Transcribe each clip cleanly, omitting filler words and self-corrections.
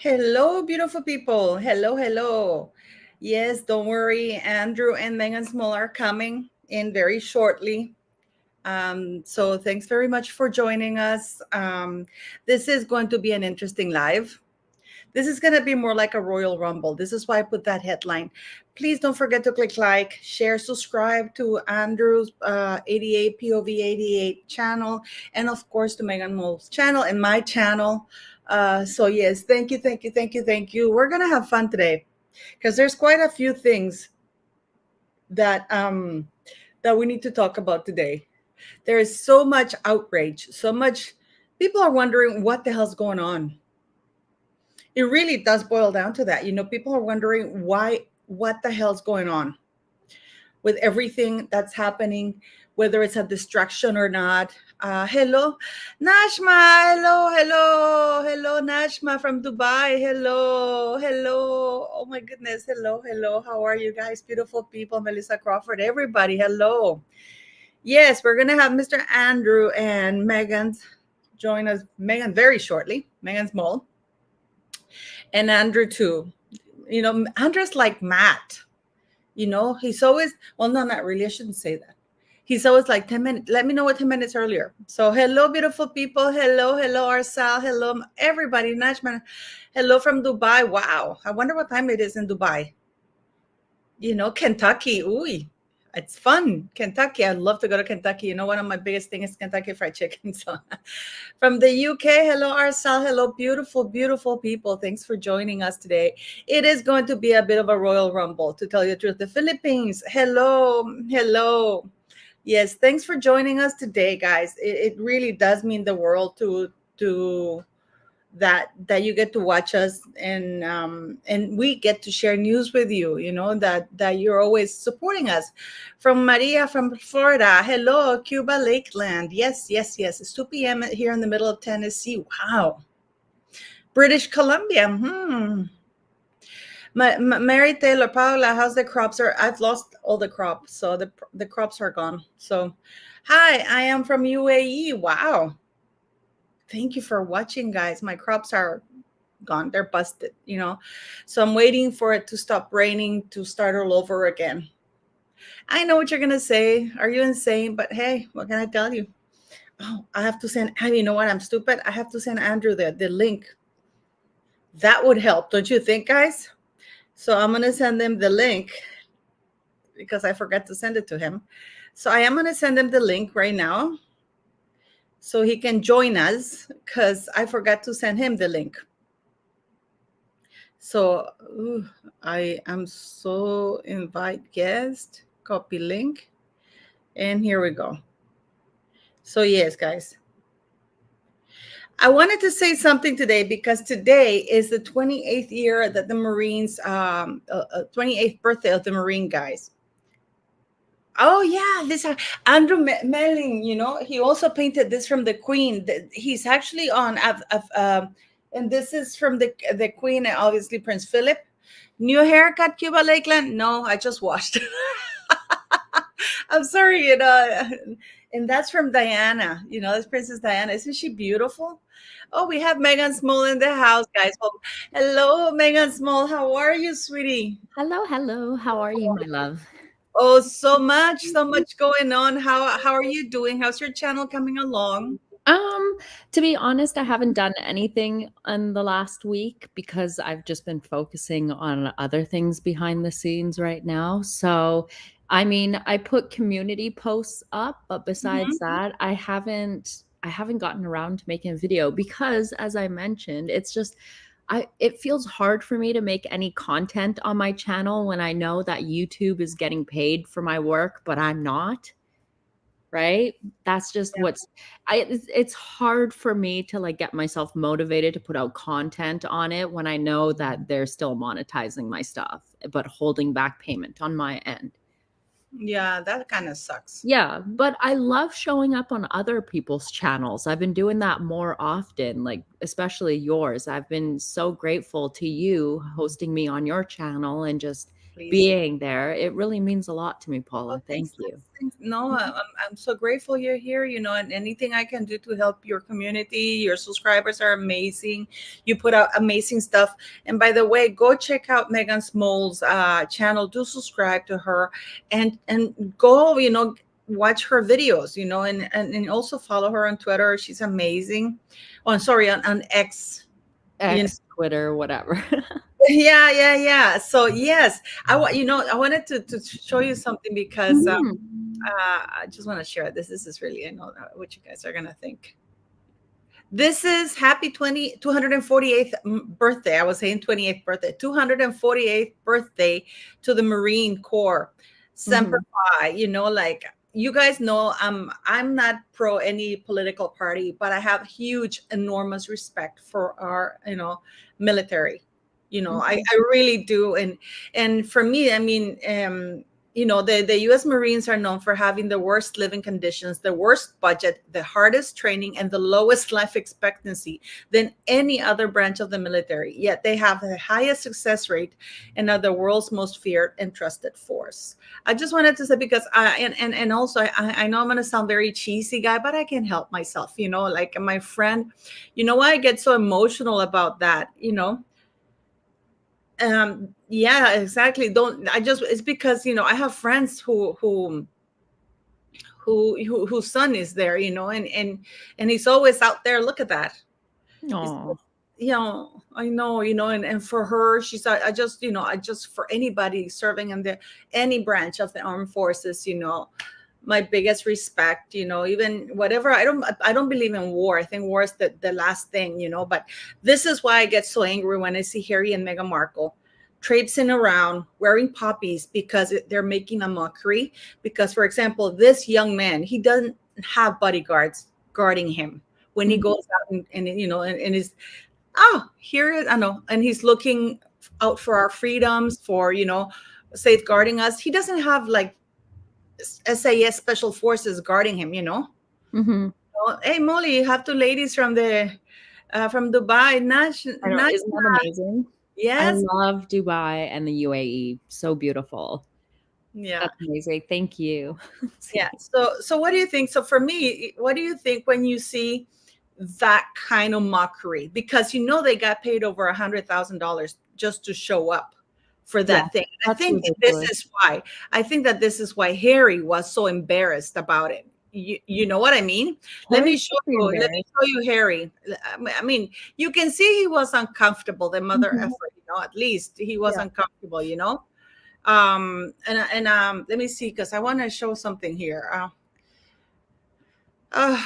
Hello, beautiful people. Hello, hello. Yes, don't worry. Andrew and Megan Small are coming in very shortly. So thanks very much for joining us. This is going to be an interesting live. This is going to be more like a Royal Rumble. This is why I put that headline. Please don't forget to click like, share, subscribe to Andrew's 88 POV 88 channel, and of course to Megan Mole's channel and my channel. So yes, thank you, thank you, thank you, thank you. We're gonna have fun today because there's quite a few things that that we need to talk about today. There is so much outrage, so much. People are wondering what the hell's going on. It really does boil down to that. People are wondering what the hell's going on with everything that's happening, whether it's a distraction or not. Hello, Nashma. Hello, hello, hello, Nashma from Dubai. Hello, hello. Oh my goodness. Hello, hello. How are you guys? Beautiful people. Melissa Crawford. Everybody. Hello. Yes, we're gonna have Mr. Andrew and Megan join us. Megan very shortly. Megan Small and Andrew too. Andrew's like Matt. He's always, well, no, not really. I shouldn't say that. He's always like 10 minutes. Let me know what 10 minutes earlier. So, hello, beautiful people. Hello, hello, Arsal. Hello, everybody. Najman. Hello from Dubai. Wow. I wonder what time it is in Dubai. Kentucky. Ooh, it's fun. Kentucky. I'd love to go to Kentucky. One of my biggest things is Kentucky Fried Chicken. So, from the UK, hello, Arsal. Hello, beautiful, beautiful people. Thanks for joining us today. It is going to be a bit of a Royal Rumble, to tell you the truth. The Philippines, hello, hello. Yes, thanks for joining us today, guys. It really does mean the world to that you get to watch us, and we get to share news with you. That you're always supporting us. From Maria from Florida, hello, Cuba Lakeland. Yes, yes, yes. It's 2 p.m. here in the middle of Tennessee. Wow. British Columbia. Mary Taylor, Paula, how's the crops? I've lost all the crops, so the crops are gone. So, hi, I am from UAE. Wow. Thank you for watching, guys. My crops are gone. They're busted. So I'm waiting for it to stop raining to start all over again. I know what you're going to say. Are you insane? But hey, what can I tell you? Oh, I have to send, you know what? I'm stupid. I have to send Andrew the link. That would help, don't you think, guys? So I'm going to send them the link because I forgot to send it to him. So I am going to send him the link right now so he can join us, because I forgot to send him the link. So I am so invite guest, copy link, and here we go. So yes, guys, I wanted to say something today because today is the 28th year that the Marines, 28th birthday of the Marine guys. Oh yeah, this Andrew Melling. He also painted this from the Queen. He's actually on, and this is from the Queen and obviously Prince Philip. New haircut, Cuba Lakeland. No, I just washed. I'm sorry, and that's from Diana. That's Princess Diana. Isn't she beautiful? Oh, we have Megan Small in the house, guys. Oh, hello, Megan Small. How are you, sweetie? Hello, hello. How are you, my love? Oh, so much going on. How are you doing? How's your channel coming along? Um, to be honest, I haven't done anything in the last week because I've just been focusing on other things behind the scenes right now. So, I mean, I put community posts up, but besides Mhm. that, I haven't gotten around to making a video because as I mentioned, it's just it feels hard for me to make any content on my channel when I know that YouTube is getting paid for my work, but I'm not. Right? That's just Yeah. it's hard for me to, like, get myself motivated to put out content on it when I know that they're still monetizing my stuff, but holding back payment on my end. Yeah, that kind of sucks. Yeah, but I love showing up on other people's channels. I've been doing that more often, like, especially yours. I've been so grateful to you hosting me on your channel and just please. being there. It really means a lot to me, Oh, Paula. thanks, Thank you. thanks. No, Mhm. I'm so grateful you're here, and anything I can do to help your community. Your subscribers are amazing. You put out amazing stuff. And by the way, go check out Megan Small's channel. Do subscribe to her, and go, watch her videos, and also follow her on Twitter. She's amazing. Oh, I'm sorry, on X. You know, X, Twitter, whatever. yeah, yeah, yeah. So yes, I wanted to show you something because Mhm. I just want to share this. This is really, I know what you guys are going to think. This is happy 248th birthday. I was saying 28th birthday, 248th birthday to the Marine Corps. Semper Mhm. Fi, like you guys know, I'm not pro any political party, but I have huge, enormous respect for our, military. I, Mhm. I really do. And for me, I mean, the U.S. Marines are known for having the worst living conditions, the worst budget, the hardest training, and the lowest life expectancy than any other branch of the military. Yet they have the highest success rate and are the world's most feared and trusted force. I just wanted to say because and also I know I'm going to sound very cheesy guy, but I can't help myself. Like my friend, why I get so emotional about that. Yeah, exactly. Don't I just It's because I have friends whose son is there, and he's always out there. Look at that. He's, Aw. I know, and for her, she's I just, I just, for anybody serving in any branch of the armed forces, my biggest respect. Even whatever, I don't believe in war. I think war is the last thing, but this is why I get so angry when I see Harry and Meghan Markle traipsing around wearing poppies because they're making a mockery. Because, for example, this young man, he doesn't have bodyguards guarding him when he Mhm. goes out and is, oh, here is, I know, and he's looking out for our freedoms, for safeguarding us. He doesn't have like SAS special forces guarding him. Mhm. Oh, hey, Molly, you have two ladies from Dubai. I know, isn't that amazing? I Yes. love Dubai and the UAE. So beautiful. Yeah. That's amazing. Thank you. Yeah. So what do you think? So for me, what do you think when you see that kind of mockery? Because they got paid over $100,000 just to show up for Yeah, that thing. I that's think this ridiculous. is why. I think that this is why Harry was so embarrassed about it. You know what I mean? Let Harry me show should be you. Let me embarrassed. show you Harry. I mean, you can see he was uncomfortable. The mother Mhm. effort, at least he was Yeah. uncomfortable. And let me see, because I want to show something here. Uh,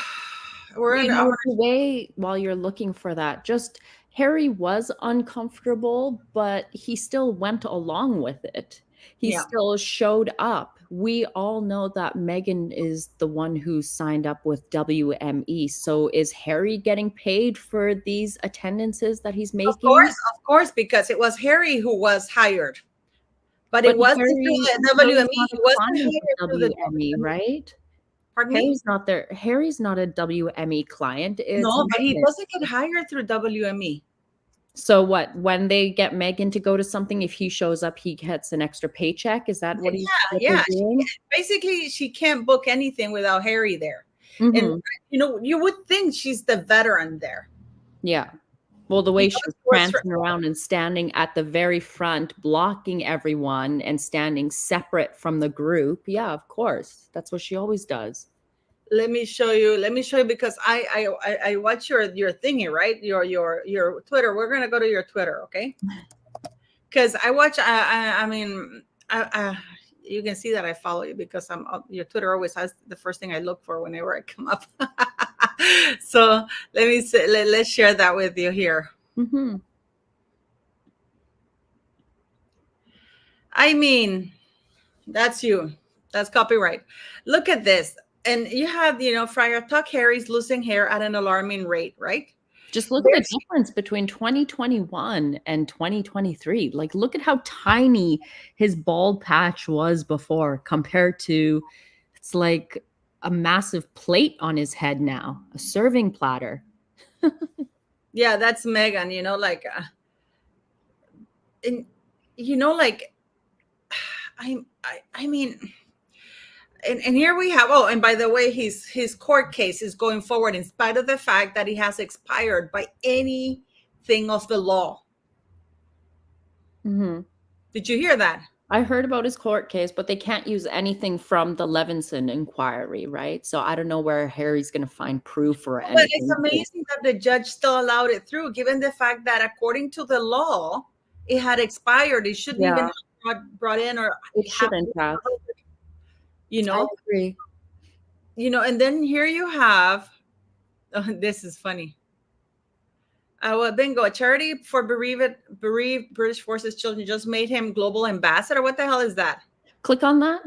we're You gonna. I know, want the way while you're looking for that, just Harry was uncomfortable, but he still went along with it. He Yeah. still showed up. We all know that Meghan is the one who signed up with WME. So is Harry getting paid for these attendances that he's making? Of course, because it was Harry who was hired, but it But wasn't through Harry the Harry's WME. not He a wasn't client of hired through the WME, WME. right? Pardon me? Harry's not there. Harry's not a WME client. It's No, but he Meghan. doesn't get hired through WME. So what? When they get Megan to go to something, if he shows up, he gets an extra paycheck. Is that what he's Yeah, what they're yeah. doing? Basically, she can't book anything without Harry there, and Hmm. you would think she's the veteran there. Yeah. Well, the way she was Of course, prancing around and standing at the very front, blocking everyone and standing separate from the group. Yeah, of course. That's what she always does. Let me show you because I watch your thingy, right? Your Twitter. We're gonna go to your Twitter, okay? Because I watch. I mean, you can see that I follow you because your Twitter always has the first thing I look for whenever I come up. So let me see, let's share that with you here. Hmm. I mean, that's you. That's copyright. Look at this. And you have, Friar Tuck Harry's losing hair at an alarming rate, right? Just look at the There's difference between 2021 and 2023. Like, look at how tiny his bald patch was before compared to it's like a massive plate on his head now, a serving platter. Yeah, that's Megan, and like I mean, and here we have, oh, and by the way, his court case is going forward in spite of the fact that he has expired by anything of the law. Mm-hmm. Did you hear that? I heard about his court case, but they can't use anything from the Levinson inquiry, right? So I don't know where Harry's going to find proof or But it's anything. amazing that the judge still allowed it through, given the fact that according to the law, it had expired. It shouldn't even have brought in, or It shouldn't have. you I know, agree. and then here you have, this is funny. Well, bingo, a charity for bereaved British Forces children just made him global ambassador. What the hell is that? Click on that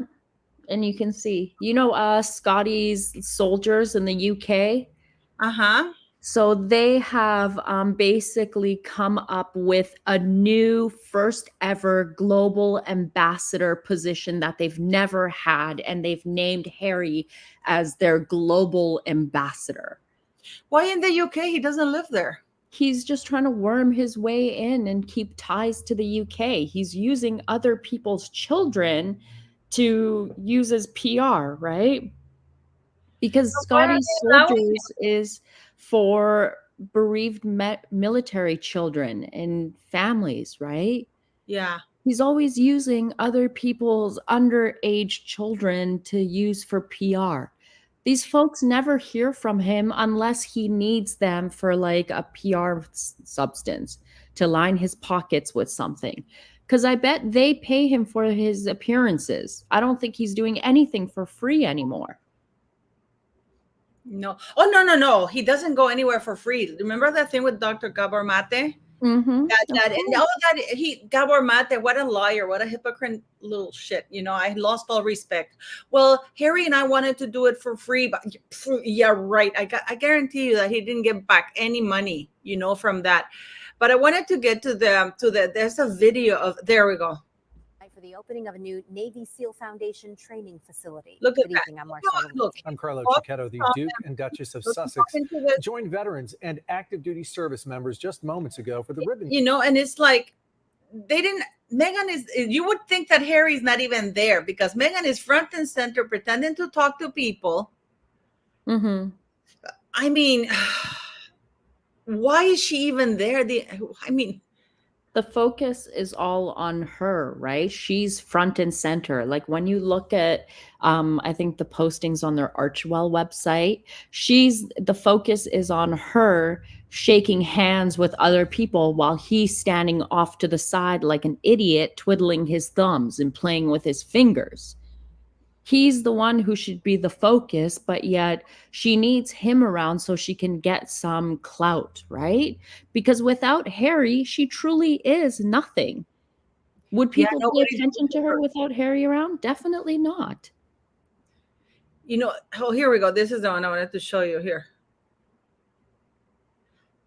and you can see, Scotty's soldiers in the UK. Uh-huh. So they have basically come up with a new first ever global ambassador position that they've never had. And they've named Harry as their global ambassador. Why in the UK? He doesn't live there. He's just trying to worm his way in and keep ties to the UK. He's using other people's children to use as PR, right? Because So Scotty's Soldiers is for bereaved military children and families, right? Yeah. He's always using other people's underage children to use for PR. These folks never hear from him unless he needs them for like a PR substance to line his pockets with something. Because I bet they pay him for his appearances. I don't think he's doing anything for free anymore. No. Oh, no. He doesn't go anywhere for free. Remember that thing with Dr. Gabor Mate? Mm-hmm. Gabor Mate, what a liar, what a hypocrite little shit. I lost all respect. Well, Harry and I wanted to do it for free, but yeah, right. I guarantee you that he didn't get back any money, from that. But I wanted to get to the there's a video of, there we go. For the opening of a new Navy SEAL Foundation training facility. Look at Good evening, I'm Marcella. I'm Carlo Cicchetto. The Duke and Duchess of Sussex joined veterans and active duty service members just moments ago for the ribbon. And it's like, Meghan you would think that Harry's not even there, because Meghan is front and center pretending to talk to people. Mm-hmm. I mean, why is she even there? The focus is all on her, right? She's front and center. Like when you look at, I think the postings on their Archwell website, the focus is on her shaking hands with other people while he's standing off to the side like an idiot, twiddling his thumbs and playing with his fingers. He's the one who should be the focus, but yet she needs him around so she can get some clout, right? Because without Harry, she truly is nothing. Would people pay attention to her without Harry around? Definitely not. Oh, here we go. This is the one I wanted to show you here.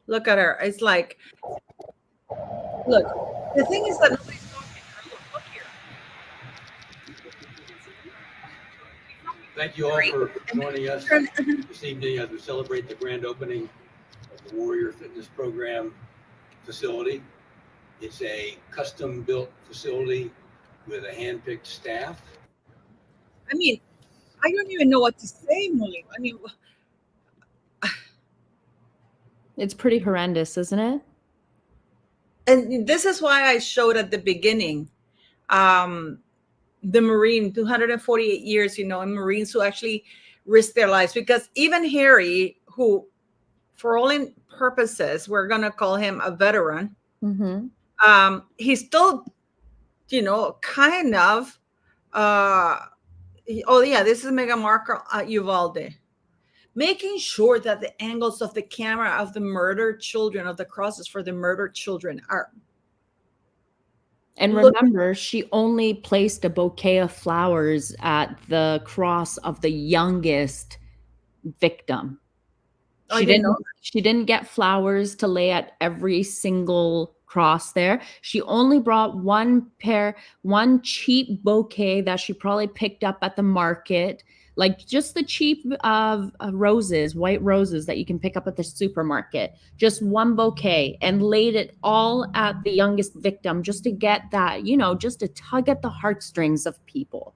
Look at her. It's like, look, the thing is that nobody's talking. Look here. Thank you all for joining us this evening as we celebrate the grand opening of the Warrior Fitness Program facility. It's a custom-built facility with a hand-picked staff. I mean, I don't even know what to say, Molly. I mean, it's pretty horrendous, isn't it? And this is why I showed at the beginning, the Marine, 248 years, and Marines who actually risk their lives. Because even Harry, who, for all in purposes, we're going to call him a veteran, he's still, kind of, this is Meghan Markle at Uvalde. Making sure that the angles of the camera of the murdered children, of the crosses for the murdered children are. And remember, she only placed a bouquet of flowers at the cross of the youngest victim. She didn't get flowers to lay at every single cross there. She only brought one cheap bouquet that she probably picked up at the market, like just the cheap roses, white roses that you can pick up at the supermarket, just one bouquet, and laid it all at the youngest victim just to get that, just to tug at the heartstrings of people.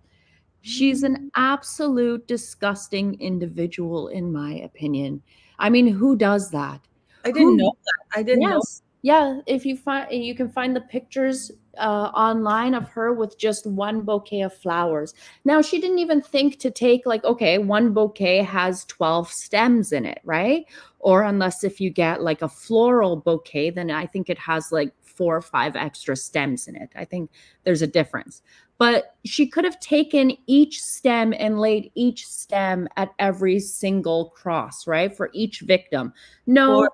She's an absolute disgusting individual, in my opinion. I mean, who does that? I didn't know that. I didn't know. Yes. Yeah, if you can find the pictures online of her with just one bouquet of flowers. Now, she didn't even think to take like, okay, one bouquet has 12 stems in it, right? Or unless if you get like a floral bouquet, then I think it has like 4 or 5 extra stems in it. I think there's a difference. But she could have taken each stem and laid each stem at every single cross, right? For each victim. No,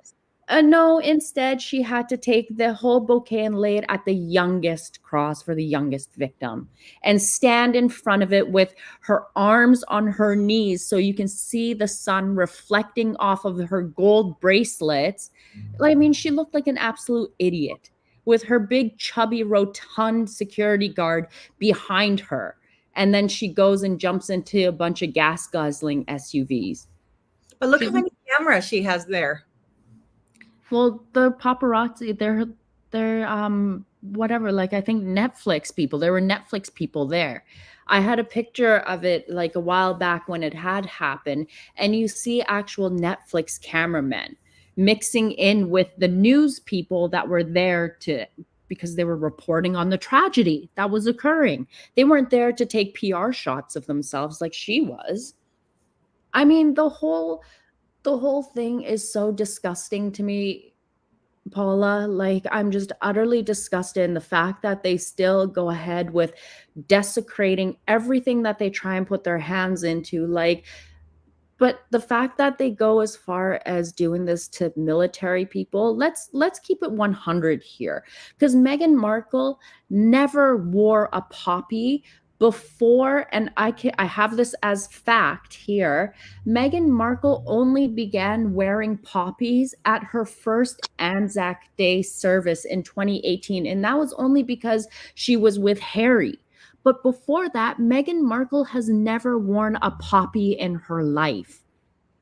no, instead, she had to take the whole bouquet and lay it at the youngest cross for the youngest victim and stand in front of it with her arms on her knees so you can see the sun reflecting off of her gold bracelets. I mean, she looked like an absolute idiot with her big, chubby, rotund security guard behind her. And then she goes and jumps into a bunch of gas-guzzling SUVs. But look how many cameras she has there. Well, the paparazzi, they're whatever, like I think Netflix people. There were Netflix people there. I had a picture of it like a while back when it had happened, and you see actual Netflix cameramen mixing in with the news people that were there because they were reporting on the tragedy that was occurring. They weren't there to take PR shots of themselves like she was. I mean, the whole thing is so disgusting to me, Paula. Like, I'm just utterly disgusted in the fact that they still go ahead with desecrating everything that they try and put their hands into. Like, but the fact that they go as far as doing this to military people, let's keep it 100 here. Because Meghan Markle never wore a poppy before, and I have this as fact here. Meghan Markle only began wearing poppies at her first Anzac Day service in 2018, and that was only because she was with Harry. But before that, Meghan Markle has never worn a poppy in her life.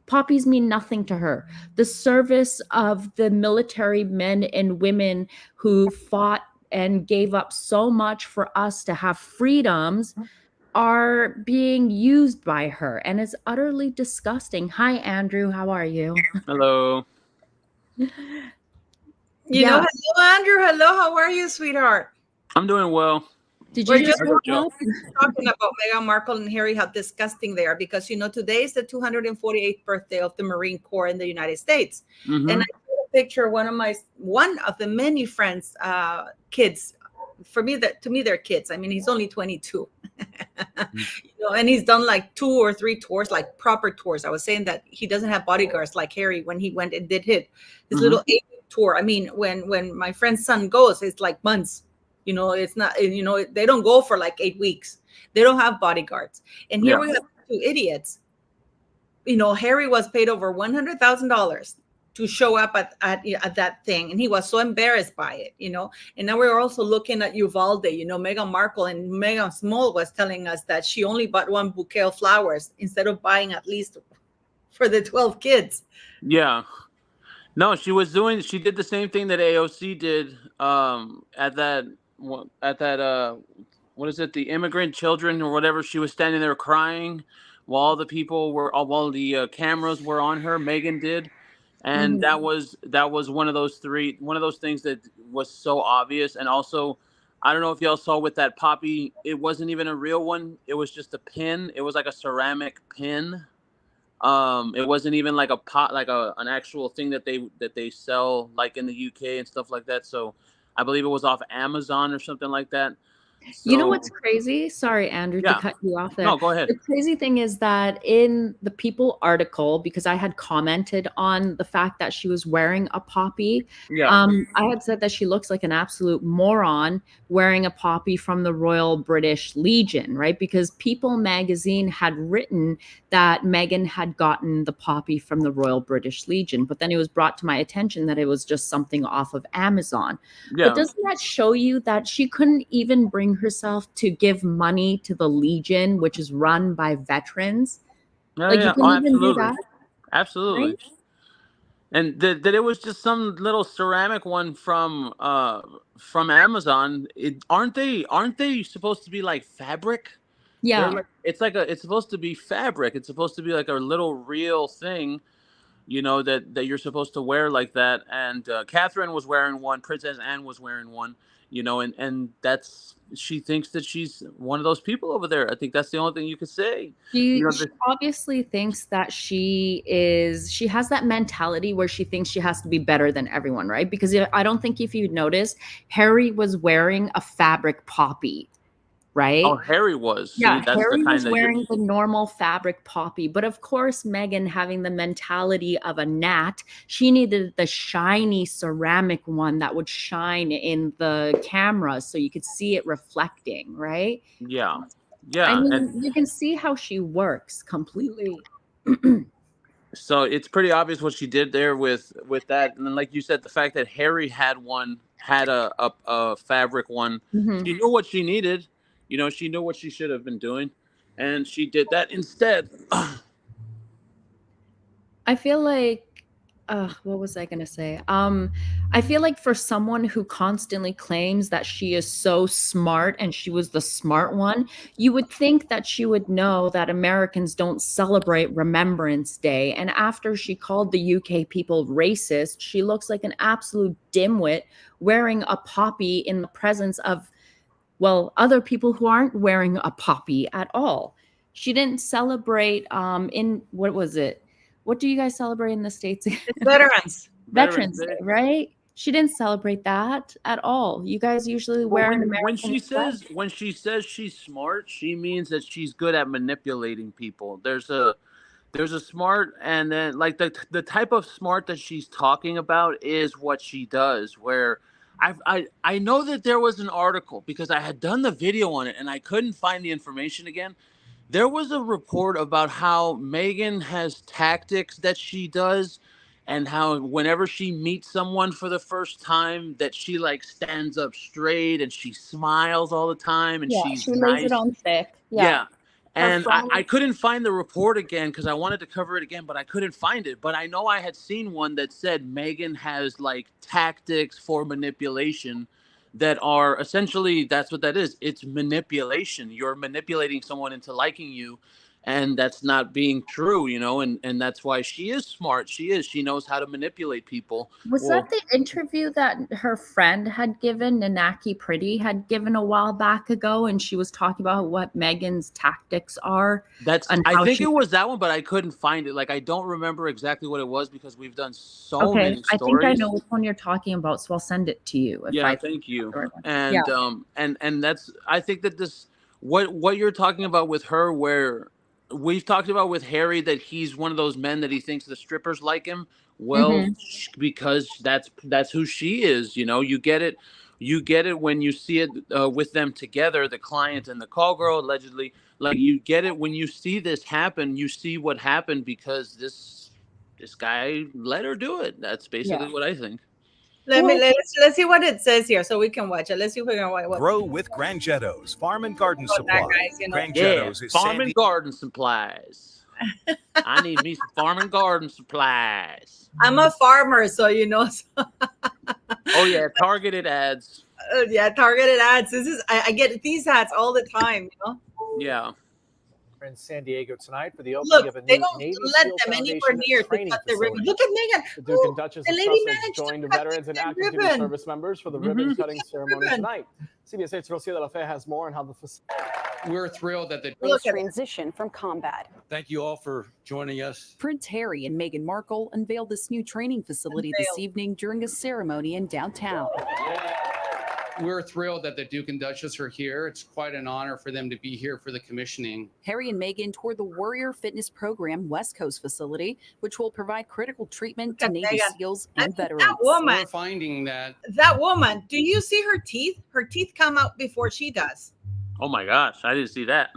Poppies mean nothing to her. The service of the military men and women who fought and gave up so much for us to have freedoms are being used by her, and it's utterly disgusting. Hi, Andrew. How are you? Hello. Hello, Andrew. Hello. How are you, sweetheart? I'm doing well. Did you just talking about Meghan Markle and Harry, how disgusting they are, because today is the 248th birthday of the Marine Corps in the United States. Mm-hmm. And I took a picture of one of the many friends' kids. To me they're kids. I mean, he's only 22. And he's done like 2 or 3 tours, like proper tours. I was saying that he doesn't have bodyguards like Harry when he went and did his little 8-week tour. I mean, when my friend's son goes, it's like months. It's not, they don't go for like 8 weeks. They don't have bodyguards. And here we have 2 idiots. Harry was paid over $100,000 to show up at that thing. And he was so embarrassed by it, And now we're also looking at Uvalde, Meghan Markle, and Meghan Small was telling us that she only bought 1 bouquet of flowers instead of buying at least for the 12 kids. Yeah. No, she did the same thing that AOC did at that what is it, the immigrant children or whatever. She was standing there crying while the cameras were on her. Meghan did, and that was one of those things that was so obvious. And also, I don't know if y'all saw with that poppy, it wasn't even a real one. It was just a pin. It was like a ceramic pin. It wasn't even like a pot, like an actual thing that they sell like in the UK and stuff like that. So I believe it was off Amazon or something like that. So, you know what's crazy? Sorry, Andrew, to cut you off there. No, go ahead. The crazy thing is that in the People article, because I had commented on the fact that she was wearing a poppy, I had said that she looks like an absolute moron wearing a poppy from the Royal British Legion, right? Because People magazine had written that Meghan had gotten the poppy from the Royal British Legion, but then it was brought to my attention that it was just something off of Amazon. But doesn't that show you that she couldn't even bring herself to give money to the Legion, which is run by veterans? Yeah, Like, you yeah. can Oh, even do absolutely. that, Absolutely. right? And that it was just some little ceramic one from Amazon. Aren't they supposed to be like fabric? They're Yeah. like it's supposed to be fabric. It's supposed to be like a little real thing, that you're supposed to wear like that. And Catherine was wearing one, Princess Anne was wearing one, and that's she thinks that she's one of those people over there. I think that's the only thing you could say. She You know, she obviously thinks that she has that mentality where she thinks she has to be better than everyone, right? Because I don't think if you noticed, Harry was wearing a fabric poppy, oh, right? Harry was. See, Yeah, that's the Harry kind was that you wearing the normal fabric poppy, but of course, Meghan, having the mentality of a gnat, she needed the shiny ceramic one that would shine in the camera so you could see it reflecting, right? yeah. I Yeah, and mean, you can see how she works completely. so it's pretty obvious what she did there with that. And then, like you said, the fact that Harry had a fabric one, Mhm. she knew what she needed. She knew what she should have been doing, and she did that instead. I feel like what was I gonna say? I feel like for someone who constantly claims that she is so smart and she was the smart one, you would think that she would know that Americans don't celebrate Remembrance Day. And after she called the UK people racist, she looks like an absolute dimwit wearing a poppy in the presence of, well, other people who aren't wearing a poppy at all. She didn't celebrate in what was it? What do you guys celebrate in the States? It's veterans. Veterans Veterans Day, Day. right? She didn't celebrate that at all. You guys usually Well, wear an when American she flag. says she's smart, she means that she's good at manipulating people. There's a smart, and then like the type of smart that she's talking about is what she does. Where I know that there was an article because I had done the video on it and I couldn't find the information again. There was a report about how Meghan has tactics that she does, and how whenever she meets someone for the first time, that she like stands up straight and she smiles all the time and Yeah, she's she lays it nice. on thick. Yeah. Yeah. Her And I, friend, I couldn't find the report again because I wanted to cover it again, but I couldn't find it. But I know I had seen one that said Meghan has like tactics for manipulation that are essentially that's what that is. It's manipulation. You're manipulating someone into liking you, and that's not being true, and that's why she is smart. She knows how to manipulate people. was Well, that the interview that her friend had given, Nanaki Pretty had given a while back ago, and she was talking about what Meghan's tactics are and I how think she. it was that one, but I couldn't find it. Like I don't remember exactly what it was because we've done so Okay, many I think I stories. know which one you're talking about, so I'll send it to you if Yeah, I. thank you. Yeah. And that's I think that this what you're talking about with her, where we've talked about with Harry that he's one of those men that he thinks the strippers like him. Well, Mm-hmm. because that's who she is. You get it when you see it with them together, the client and the call girl allegedly. Like you get it when you see this happen. You see what happened because this guy let her do it. That's basically Yeah. what I think. Let's see what it says here so we can watch it. Let's see if we can watch what Grow with Grangetto's Farm and Garden about Supply. that, guys. Yeah, Grangetto's is farm and Sandy. garden supplies. I need me some farm and garden supplies. I'm a farmer, so Oh yeah, targeted ads. yeah, targeted ads. I get these ads all the time. Yeah. In San Diego tonight for the opening Look, of a they new don't Navy let SEAL them anywhere Foundation near to training cut the ribbon. facility. Look at Meghan. The Duke and Ooh, Duchess the of lady Sussex managed to joined cut veterans and the active duty ribbon. service members for the Mhm. ribbon cutting ceremony Ribbon. tonight. CBS 8's Rocio de la Fe has more on how the We're thrilled that Look at it. transition from combat. Thank you all for joining us. Prince Harry and Meghan Markle unveiled this new training facility this Unveiled. evening during a ceremony in downtown. We're thrilled that the Duke and Duchess are here. It's quite an honor for them to be here for the commissioning. Harry and Meghan toured the Warrior Fitness Program West Coast facility, which will provide critical treatment to Look at Navy Meghan. SEAls I and think veterans. that woman, We're finding that do you see her teeth? Her teeth come out before she does. Oh my gosh, I didn't see that.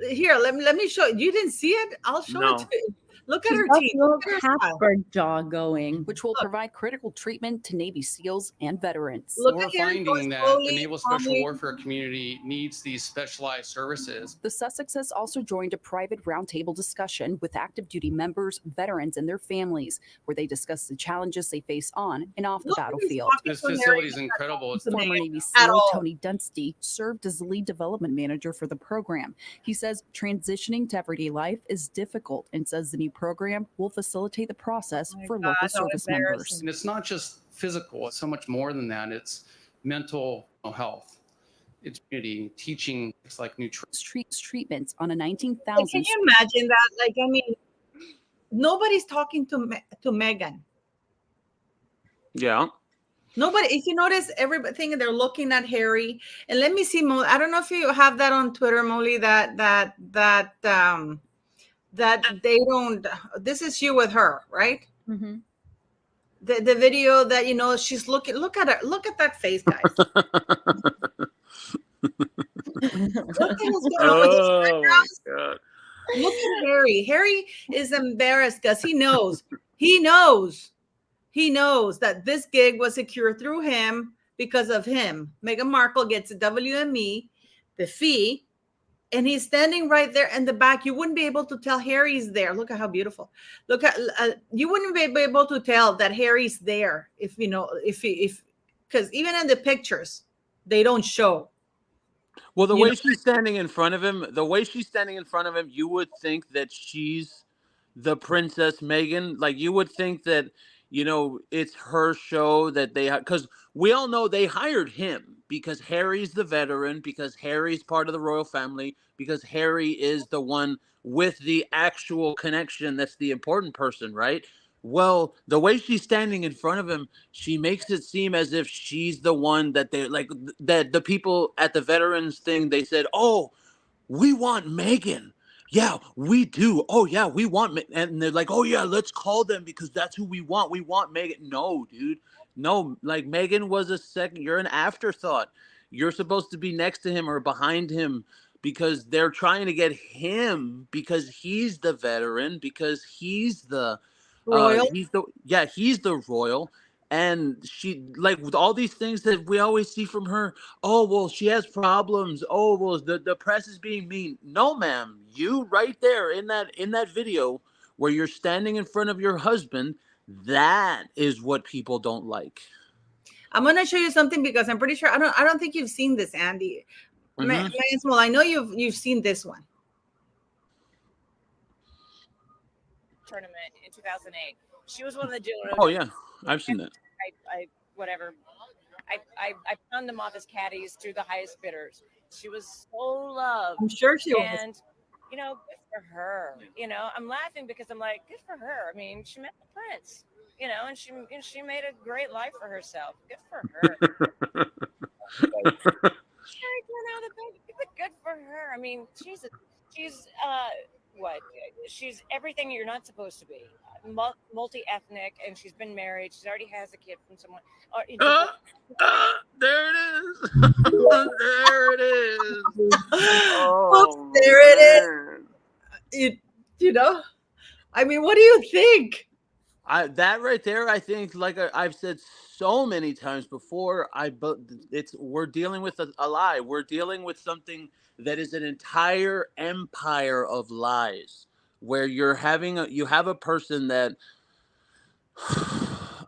Here, let me show you. You didn't see it? I'll show No. it to you. Look at She's her got teeth. the little Look at her smile. Casper jaw going. which will provide critical treatment to Navy SEALs and veterans. Look We're at Harry going finding that slowly, the Naval Special calmly. Warfare community needs these specialized services. The Sussexes also joined a private roundtable discussion with active duty members, veterans, and their families, where they discussed the challenges they face on and off the Look at his battlefield. pocket This to Harry. facility is incredible. It's Former Meghan Navy at SEAL all. Tony Dunstey served as lead development manager for the program. He says transitioning to everyday life is difficult and says the new program will facilitate the process Oh my for God, local how service members. embarrassing. and it's not just physical, it's so much more than that. It's mental health. It's community teaching. It's like nutrition. Treatments on a Like, 19,000 can you imagine that? Like, I mean, nobody's talking to Meghan. Yeah. Nobody. If you notice, everything they're looking at Harry. And let me see, Mo. I don't know if you have that on Twitter, Molly. That they don't. This is you with her, right? Mm-hmm. The video that she's looking. Look at her. Look at that face, guys. What the hell's going on with those Oh eyebrows? my God. Look at Harry. Harry is embarrassed because he knows that this gig was secured through him because of him. Meghan Markle gets a WME, the fee, and he's standing right there in the back. You wouldn't be able to tell Harry's there. Look at how beautiful. Look at you wouldn't be able to tell that Harry's there if because even in the pictures they don't show. Well, the way she's standing in front of him, you would think that she's the Princess Meghan. Like, you would think that, it's her show that because we all know they hired him because Harry's the veteran, because Harry's part of the royal family, because Harry is the one with the actual connection. That's the important person, right? Well, the way she's standing in front of him, she makes it seem as if she's the one that they like, that the people at the veterans thing, they said, "Oh, we want Meghan. Yeah, we do. Oh, yeah, we want," and they're like, "Oh, yeah, let's call them because that's who we want. We want Meghan." No, dude. No, like, Meghan was a second. You're an afterthought. You're supposed to be next to him or behind him because they're trying to get him because he's the veteran, because he's the Royal. he's the royal. And she, like, with all these things that we always see from her, oh, well, she has problems. Oh, well, the press is being mean. No, ma'am. You right there in that video where you're standing in front of your husband, that is what people don't like. I'm gonna show you something because I'm pretty sure I don't think you've seen this, Andy. Well, I know you've seen this one. Tournament in 2008. She was one of the jewelers. Oh yeah, I've seen that. I found them off as caddies through the highest bidders. She was so loved. I'm sure she was. And good for her. I'm laughing because I'm like, good for her. I mean, she met the prince. And she made a great life for herself. Good for her. Good for her. I mean, she's she's everything you're not supposed to be. Multi-ethnic, and she's been married. She already has a kid from someone. There it is. There it is. Oh, there it is. I mean, what do you think? That right there, I think, like I've said so many times before, we're dealing with a lie. We're dealing with something that is an entire empire of lies, where you have a person that,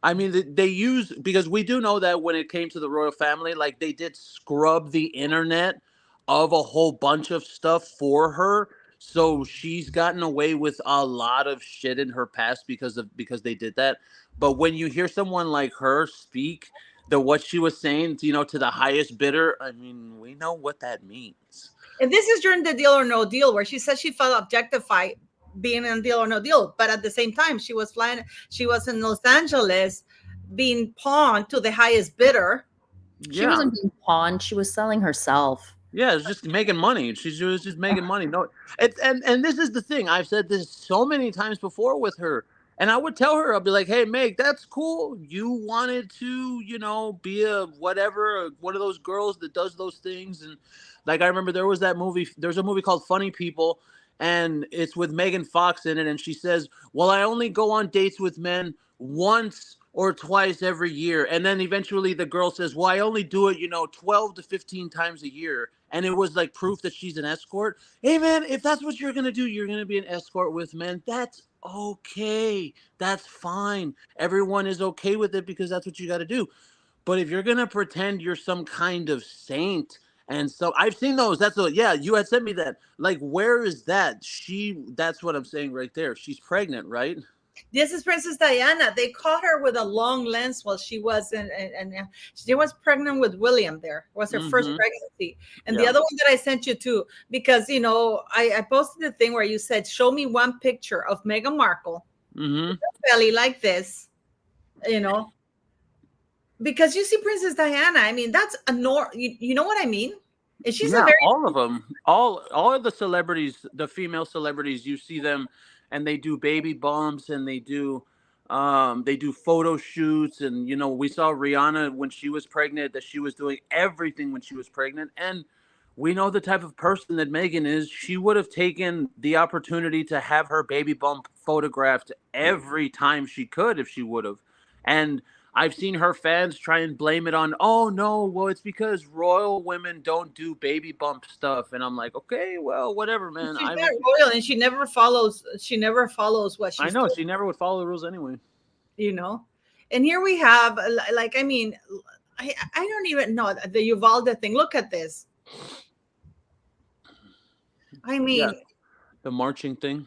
I mean, they use, because we do know that when it came to the royal family, like, they did scrub the internet of a whole bunch of stuff for her. So she's gotten away with a lot of shit in her past because they did that. But when you hear someone like her speak, what she was saying, to the highest bidder, I mean, we know what that means. And this is during the Deal or No Deal, where she said she felt objectified being in Deal or No Deal, but at the same time, she was in Los Angeles being pawned to the highest bidder. She wasn't being pawned. She was selling herself. Yeah, it's just making money. She was just making money. No, and this is the thing. I've said this so many times before with her, and I would tell her, I'll be like, "Hey, Meg, that's cool. You wanted to, be a whatever, one of those girls that does those things." And like, I remember there's a movie called Funny People, and it's with Megan Fox in it, and she says, well, I only go on dates with men once or twice every year. And then eventually the girl says, well, I only do it, 12 to 15 times a year. And it was like proof that she's an escort. Hey, man, if that's what you're going to do, you're going to be an escort with men. That's okay. That's fine. Everyone is okay with it because that's what you got to do. But if you're going to pretend you're some kind of saint, and so I've seen those. That's what, yeah, you had sent me that. Like, where is that? That's what I'm saying right there. She's pregnant, right? This is Princess Diana. They caught her with a long lens while she was in, and she was pregnant with William. There was her first pregnancy. And the other one that I sent you too, because I posted the thing where you said, show me one picture of Meghan Markle with her belly like this, because you see Princess Diana. I mean, that's a you know what I mean? And she's a very all of them, all of the celebrities, the female celebrities, you see them. And they do baby bumps, and they do photo shoots, and we saw Rihanna when she was pregnant, that she was doing everything when she was pregnant. And we know the type of person that Meghan is. She would have taken the opportunity to have her baby bump photographed every time she could if she would have. And I've seen her fans try and blame it on, oh no, well, it's because royal women don't do baby bump stuff. And I'm like, okay, well, whatever, man. She's not royal, and she never follows what she's I know, told. she never would follow the rules anyway. And here we have, I don't even know the Uvalde thing. Look at this. I mean, yeah. The marching thing.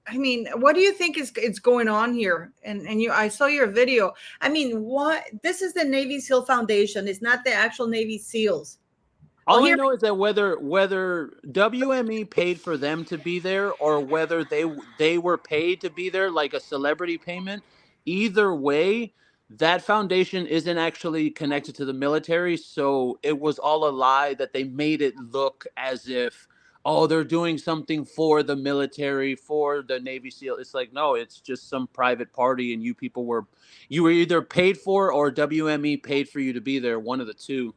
I mean, what do you think is going on here? And I saw your video. I mean, what? This is the Navy SEAL Foundation. It's not the actual Navy SEALs. All I know is that whether WME paid for them to be there, or whether they were paid to be there, like a celebrity payment, either way, that foundation isn't actually connected to the military. So it was all a lie that they made it look as if, oh, they're doing something for the military, for the Navy SEAL. It's like, no, it's just some private party, and you were either paid for, or WME paid for you to be there, one of the two.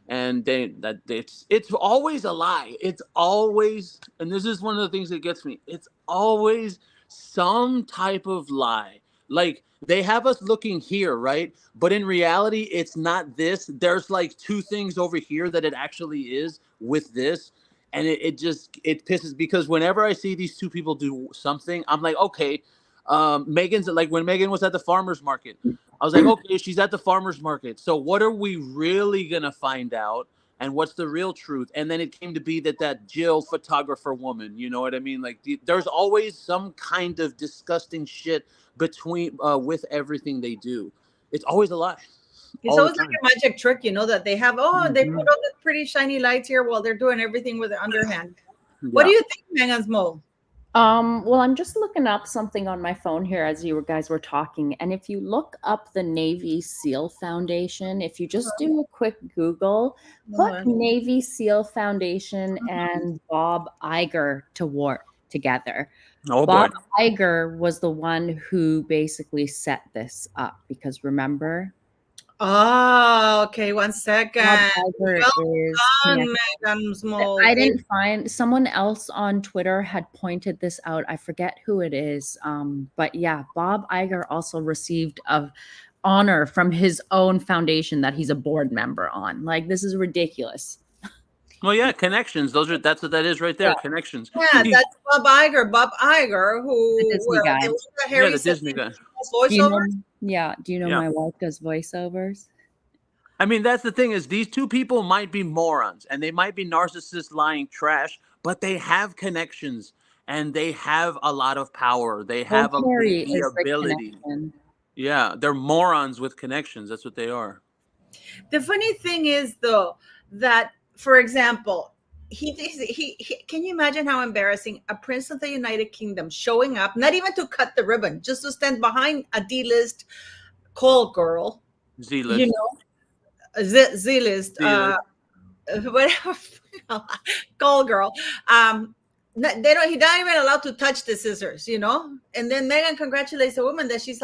And it's always a lie. It's always, and this is one of the things that gets me, it's always some type of lie. Like, they have us looking here, right? But in reality, it's not this. There's like two things over here that it actually is with this. And it pisses, because whenever I see these two people do something, I'm like, okay, Megan's, like when Meghan was at the farmer's market, I was like, okay, she's at the farmer's market. So what are we really going to find out? And what's the real truth? And then it came to be that Jill photographer woman, you know what I mean? Like, there's always some kind of disgusting shit between with everything they do. It's always a lie. It's always like a magic trick, that they have, they put all the pretty shiny lights here while they're doing everything with the underhand. Yeah. What do you think, Meghan's Mo? Well, I'm just looking up something on my phone here as you guys were talking. And if you look up the Navy SEAL Foundation, if you just do a quick Google, put Navy SEAL Foundation and Bob Iger together. Oh, Bob Iger was the one who basically set this up, because remember? Oh, okay. 1 second. Megan's Mo. I didn't find, someone else on Twitter had pointed this out. I forget who it is. But yeah, Bob Iger also received an honor from his own foundation that he's a board member on. Like, this is ridiculous. Well, yeah, connections. That's what that is right there. Yeah. Connections. Yeah, that's Bob Iger, who the Disney guy. The Disney guy. Do you know my wife does voiceovers? I mean, that's the thing, is these two people might be morons, and they might be narcissists lying trash, but they have connections, and they have a lot of power. They have the ability. Yeah, they're morons with connections. That's what they are. The funny thing is, though, that, for example, he can you imagine how embarrassing a prince of the United Kingdom showing up, not even to cut the ribbon, just to stand behind a D-list call girl, Z-list, Z-list, whatever, call girl. He not even allowed to touch the scissors, And then Meghan congratulates a woman that she's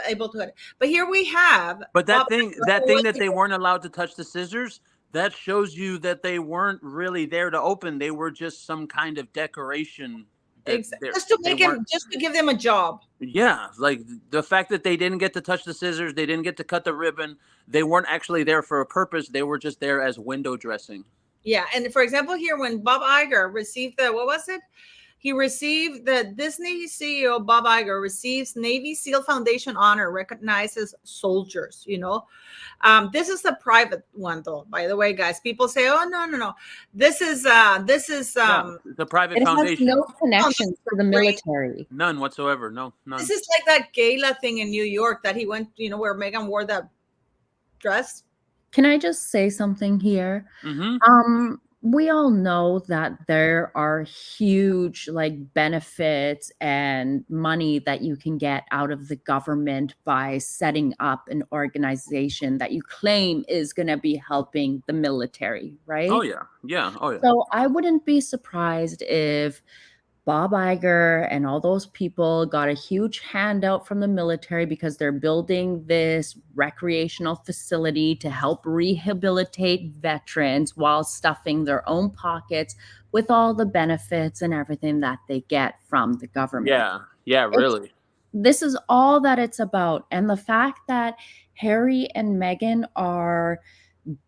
able to. But here we have. But that thing that they weren't allowed to touch the scissors, that shows you that they weren't really there to open. They were just some kind of decoration. Just to make him, just to give them a job. Yeah, like the fact that they didn't get to touch the scissors, they didn't get to cut the ribbon, they weren't actually there for a purpose. They were just there as window dressing. Yeah, and for example, here when Bob Iger received the what was it? He received the Disney CEO Bob Iger receives Navy SEAL Foundation honor, recognizes soldiers. You know, this is a private one, though. By the way, guys, people say, "Oh no, this is the private It foundation." has no connection to the military. None whatsoever. No, none. This is like that gala thing in New York that he went, you know, where Meghan wore that dress. Can I just say something here? Mm-hmm. We all know that there are huge like benefits and money that you can get out of the government by setting up an organization that you claim is going to be helping the military, right? Oh yeah. Oh yeah. So I wouldn't be surprised if Bob Iger and all those people got a huge handout from the military because they're building this recreational facility to help rehabilitate veterans while stuffing their own pockets with all the benefits and everything that they get from the government. Yeah, really. This is all that it's about. And the fact that Harry and Meghan are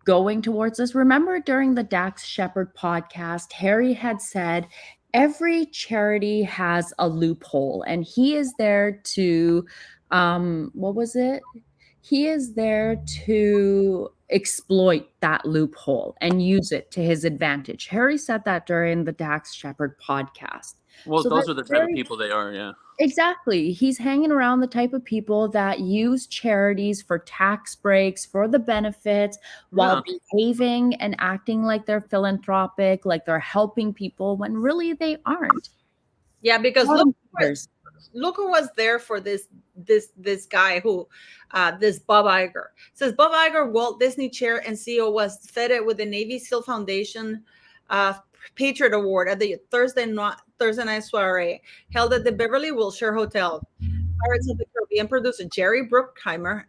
going towards this. Remember during the Dax Shepard podcast, Harry had said, every charity has a loophole, and he is there to, what was it? He is there to exploit that loophole and use it to his advantage. Harry said that during the Dax Shepard podcast. Well, those are the type of people they are, yeah. Exactly. He's hanging around the type of people that use charities for tax breaks, for the benefits, while behaving and acting like they're philanthropic, like they're helping people when really they aren't. Yeah, because look who was there for this guy who this Bob Iger. It says Bob Iger, Walt Disney Chair and CEO, was feted with the Navy SEAL Foundation Patriot Award at the Thursday night soiree held at the Beverly Wilshire Hotel. Pirates of the Caribbean producer Jerry Bruckheimer,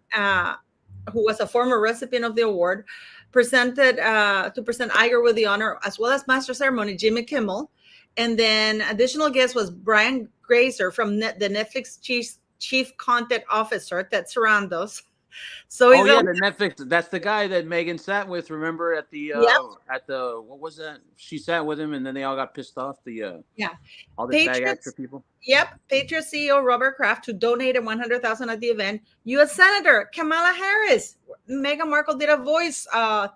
who was a former recipient of the award, presented to present Iger with the honor, as well as master ceremony Jimmy Kimmel. And then additional guest was Brian Grazer from the Netflix chief content officer, Ted Sarandos. So the Netflix. That's the guy that Meghan sat with. Remember at the what was that? She sat with him, and then they all got pissed off. All the SAG actor people. Yep, Patriot CEO Robert Kraft, who donated $100,000 at the event. U.S. Senator Kamala Harris. Meghan Markle did a voice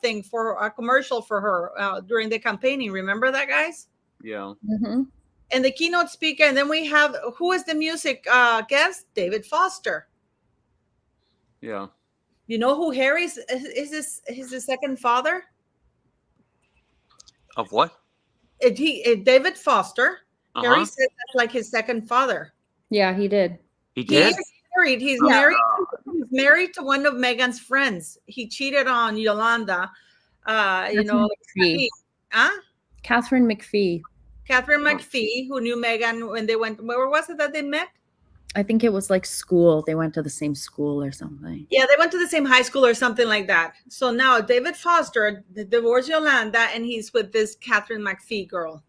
thing for a commercial for her during the campaigning. Remember that, guys? Yeah. Mm-hmm. And the keynote speaker, and then we have who is the music guest? David Foster. Yeah. You know who Harry's is his second father? Of what? David Foster. Harry said that's like his second father. Yeah, he did. He did? He's married. He's married. He's married to one of Meghan's friends. He cheated on Yolanda. Catherine McPhee. Catherine McPhee, who knew Meghan when they went. Where was it that they met? I think it was like school. They went to the same school or something. Yeah, they went to the same high school or something like that. So now David Foster divorced Yolanda, and he's with this Catherine McPhee girl.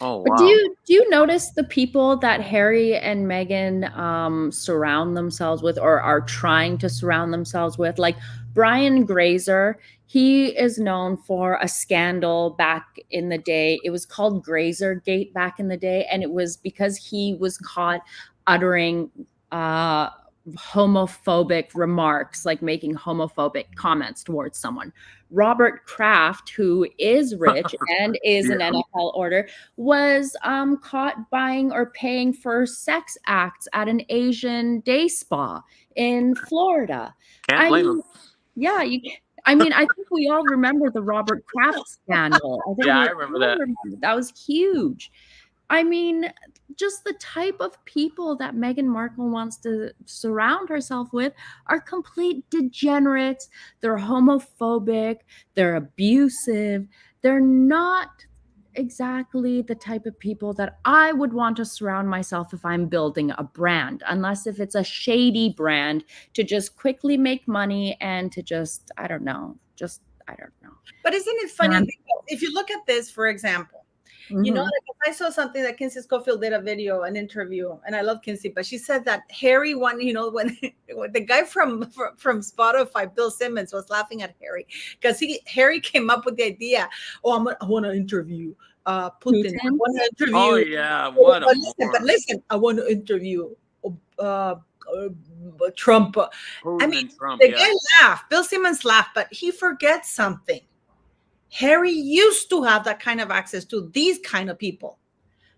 Oh, wow. But do you notice the people that Harry and Meghan surround themselves with, or are trying to surround themselves with? Like Brian Grazer, he is known for a scandal back in the day. It was called Grazer Gate back in the day, and it was because he was caught uttering homophobic remarks, like making homophobic comments towards someone. Robert Kraft, who is rich and is an NFL order, was caught buying or paying for sex acts at an Asian day spa in Florida. Can't blame him. Yeah, I think we all remember the Robert Kraft scandal. I remember that. That was huge. I mean, just the type of people that Meghan Markle wants to surround herself with are complete degenerates. They're homophobic. They're abusive. They're not exactly the type of people that I would want to surround myself if I'm building a brand, unless if it's a shady brand to just quickly make money and to just, I don't know, I don't know. But isn't it funny? Um, Because if you look at this, for example, you know, Mhm. like I saw something that Kinsey Schofield did a video, an interview, and I love Kinsey, but she said that Harry won, you know, when the guy from Spotify, Bill Simmons, was laughing at Harry because Harry came up with the idea, oh, I want to interview Putin. I Putin? want to interview. Oh yeah, what a But moron. listen, I want to interview uh, Trump. I Putin mean, and Trump, the yeah. guy laughed. Bill Simmons laughed, but he forgets something. Harry used to have that kind of access to these kind of people.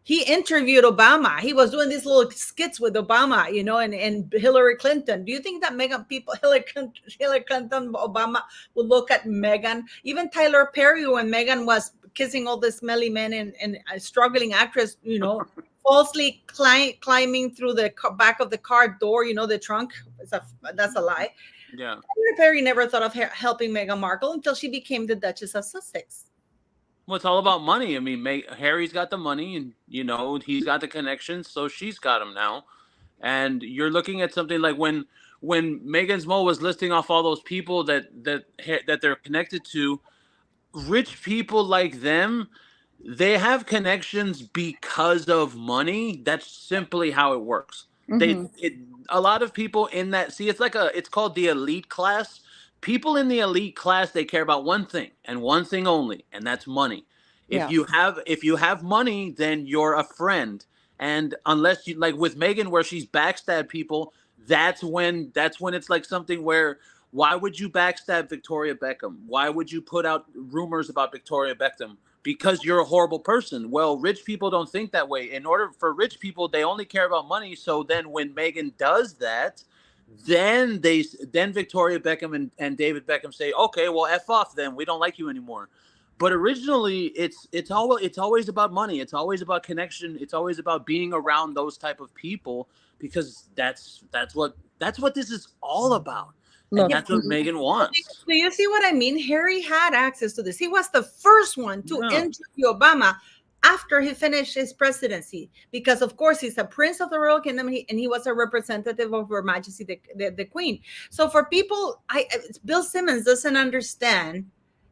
He interviewed Obama. He was doing these little skits with Obama, you know, and Hillary Clinton. Do you think that Hillary Clinton, Obama would look at Meghan? Even Tyler Perry, when Meghan was kissing all the smelly men and a struggling actress, you know, falsely climbing through the back of the car door, you know, the trunk. That's a lie. Yeah. Tyler Perry never thought of helping Meghan Markle until she became the Duchess of Sussex. Well, it's all about money. I mean, Harry's got the money, and you know he's got the connections, so she's got them now. And you're looking at something like when Megan's Mo was listing off all those people that they're connected to, rich people like them, they have connections because of money. That's simply how it works. Mhm. A lot of people in that, see, it's called the elite class. People in the elite class, they care about one thing and one thing only, and that's money. Yeah. If you have money, then you're a friend. And unless you, like with Megan, where she's backstabbed people, that's when it's like something where, why would you backstab Victoria Beckham? Why would you put out rumors about Victoria Beckham? Because you're a horrible person. Well, rich people don't think that way. In order for rich people, they only care about money. So then when Megan does that, then Victoria Beckham and David Beckham say, okay, well, F off then. We don't like you anymore. But originally, it's always about money. It's always about connection. It's always about being around those type of people, because that's what this is all about. And Look, that's what Megan wants. Do you see what I mean? Harry had access to this. He was the first one to Yeah. interview Obama after he finished his presidency, because of course he's a prince of the royal kingdom, and he was a representative of Her Majesty the Queen. So for people, Bill Simmons doesn't understand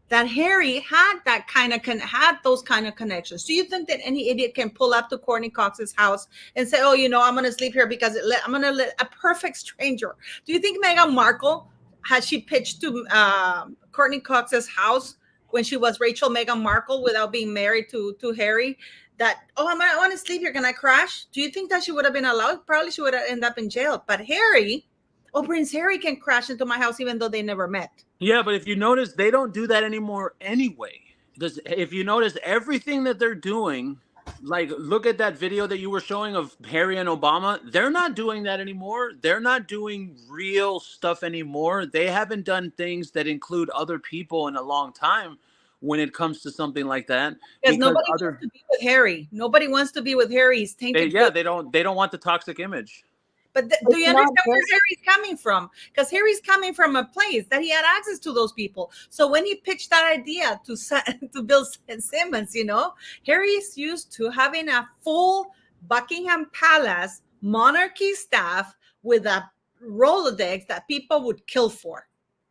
that Harry had that kind of had those kind of connections. Do you think that any idiot can pull up to Courtney Cox's house and say, "Oh, you know, I'm going to sleep here because I'm going to let a perfect stranger"? Do you think Meghan Markle, had she pitched to Courtney Cox's house when she was Meghan Markle without being married to Harry, that, "Oh, I want to sleep here, can I crash"? Do you think that she would have been allowed? Probably she would have ended up in jail. But Harry, Prince Harry can crash into my house even though they never met. Yeah, but if you notice, they don't do that anymore anyway. Because if you notice, everything that they're doing, like look at that video that you were showing of Harry and Obama, they're not doing that anymore. They're not doing real stuff anymore. They haven't done things that include other people in a long time when it comes to something like that. Because nobody wants to be with Harry. Nobody wants to be with Harry. He's tainted. They don't want the toxic image. But do you understand where Harry's coming from? Because Harry's coming from a place that he had access to those people. So when he pitched that idea to Bill Simmons, you know, Harry's used to having a full Buckingham Palace monarchy staff with a Rolodex that people would kill for,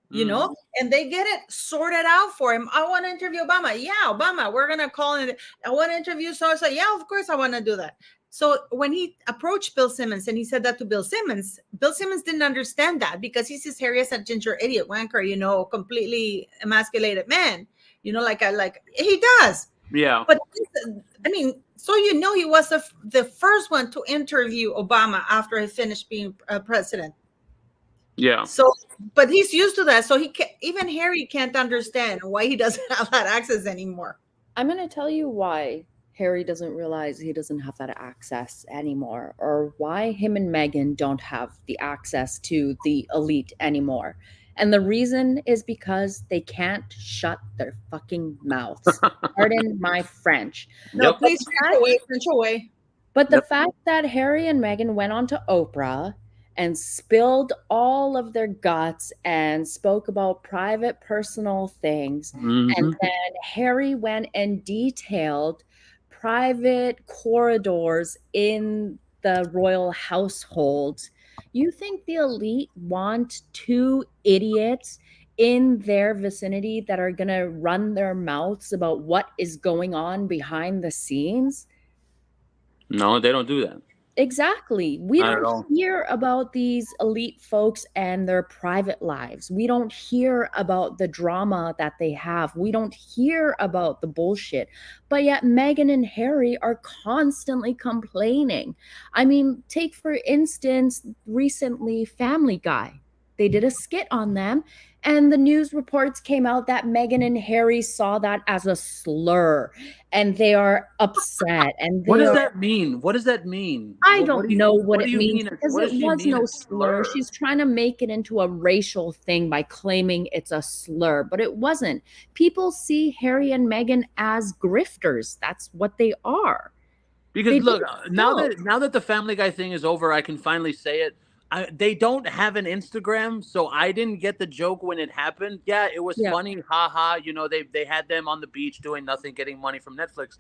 you know, and they get it sorted out for him. I want to interview Obama. Yeah, Obama, we're going to call in. I want to interview so-and-so. Yeah, of course I want to do that. So when he approached Bill Simmons and he said that to Bill Simmons didn't understand that, because he sees Harry as a ginger idiot wanker, you know, completely emasculated man, you know, like he does. Yeah. But I mean, so you know, he was the first one to interview Obama after he finished being president. Yeah. So, but he's used to that. So even Harry can't understand why he doesn't have that access anymore. I'm going to tell you why Harry doesn't realize he doesn't have that access anymore, or why him and Meghan don't have the access to the elite anymore. And the reason is because they can't shut their fucking mouths. Pardon my French. No, please, French away. But the fact that Harry and Meghan went on to Oprah and spilled all of their guts and spoke about private, personal things, and then Harry went and detailed private corridors in the royal household. You think the elite want two idiots in their vicinity that are going to run their mouths about what is going on behind the scenes? No, they don't do that. Exactly. We Not at don't all. hear about these elite folks and their private lives. We don't hear about the drama that they have. We don't hear about the bullshit. But yet Meghan and Harry are constantly complaining. I mean, take for instance, recently Family Guy. They did a skit on them, and the news reports came out that Meghan and Harry saw that as a slur, and they are upset. And What they does are that mean? What does that mean? I What don't do you, know what what it do you means mean? because What it does she was mean? no It's slur. She's trying to make it into a racial thing by claiming it's a slur, but it wasn't. People see Harry and Meghan as grifters. That's what they are. Because They look, didn't now know. that the Family Guy thing is over, I can finally say it. They don't have an Instagram, so I didn't get the joke when it happened. Yeah, it was Yeah. funny, haha. You know, they had them on the beach doing nothing, getting money from Netflix.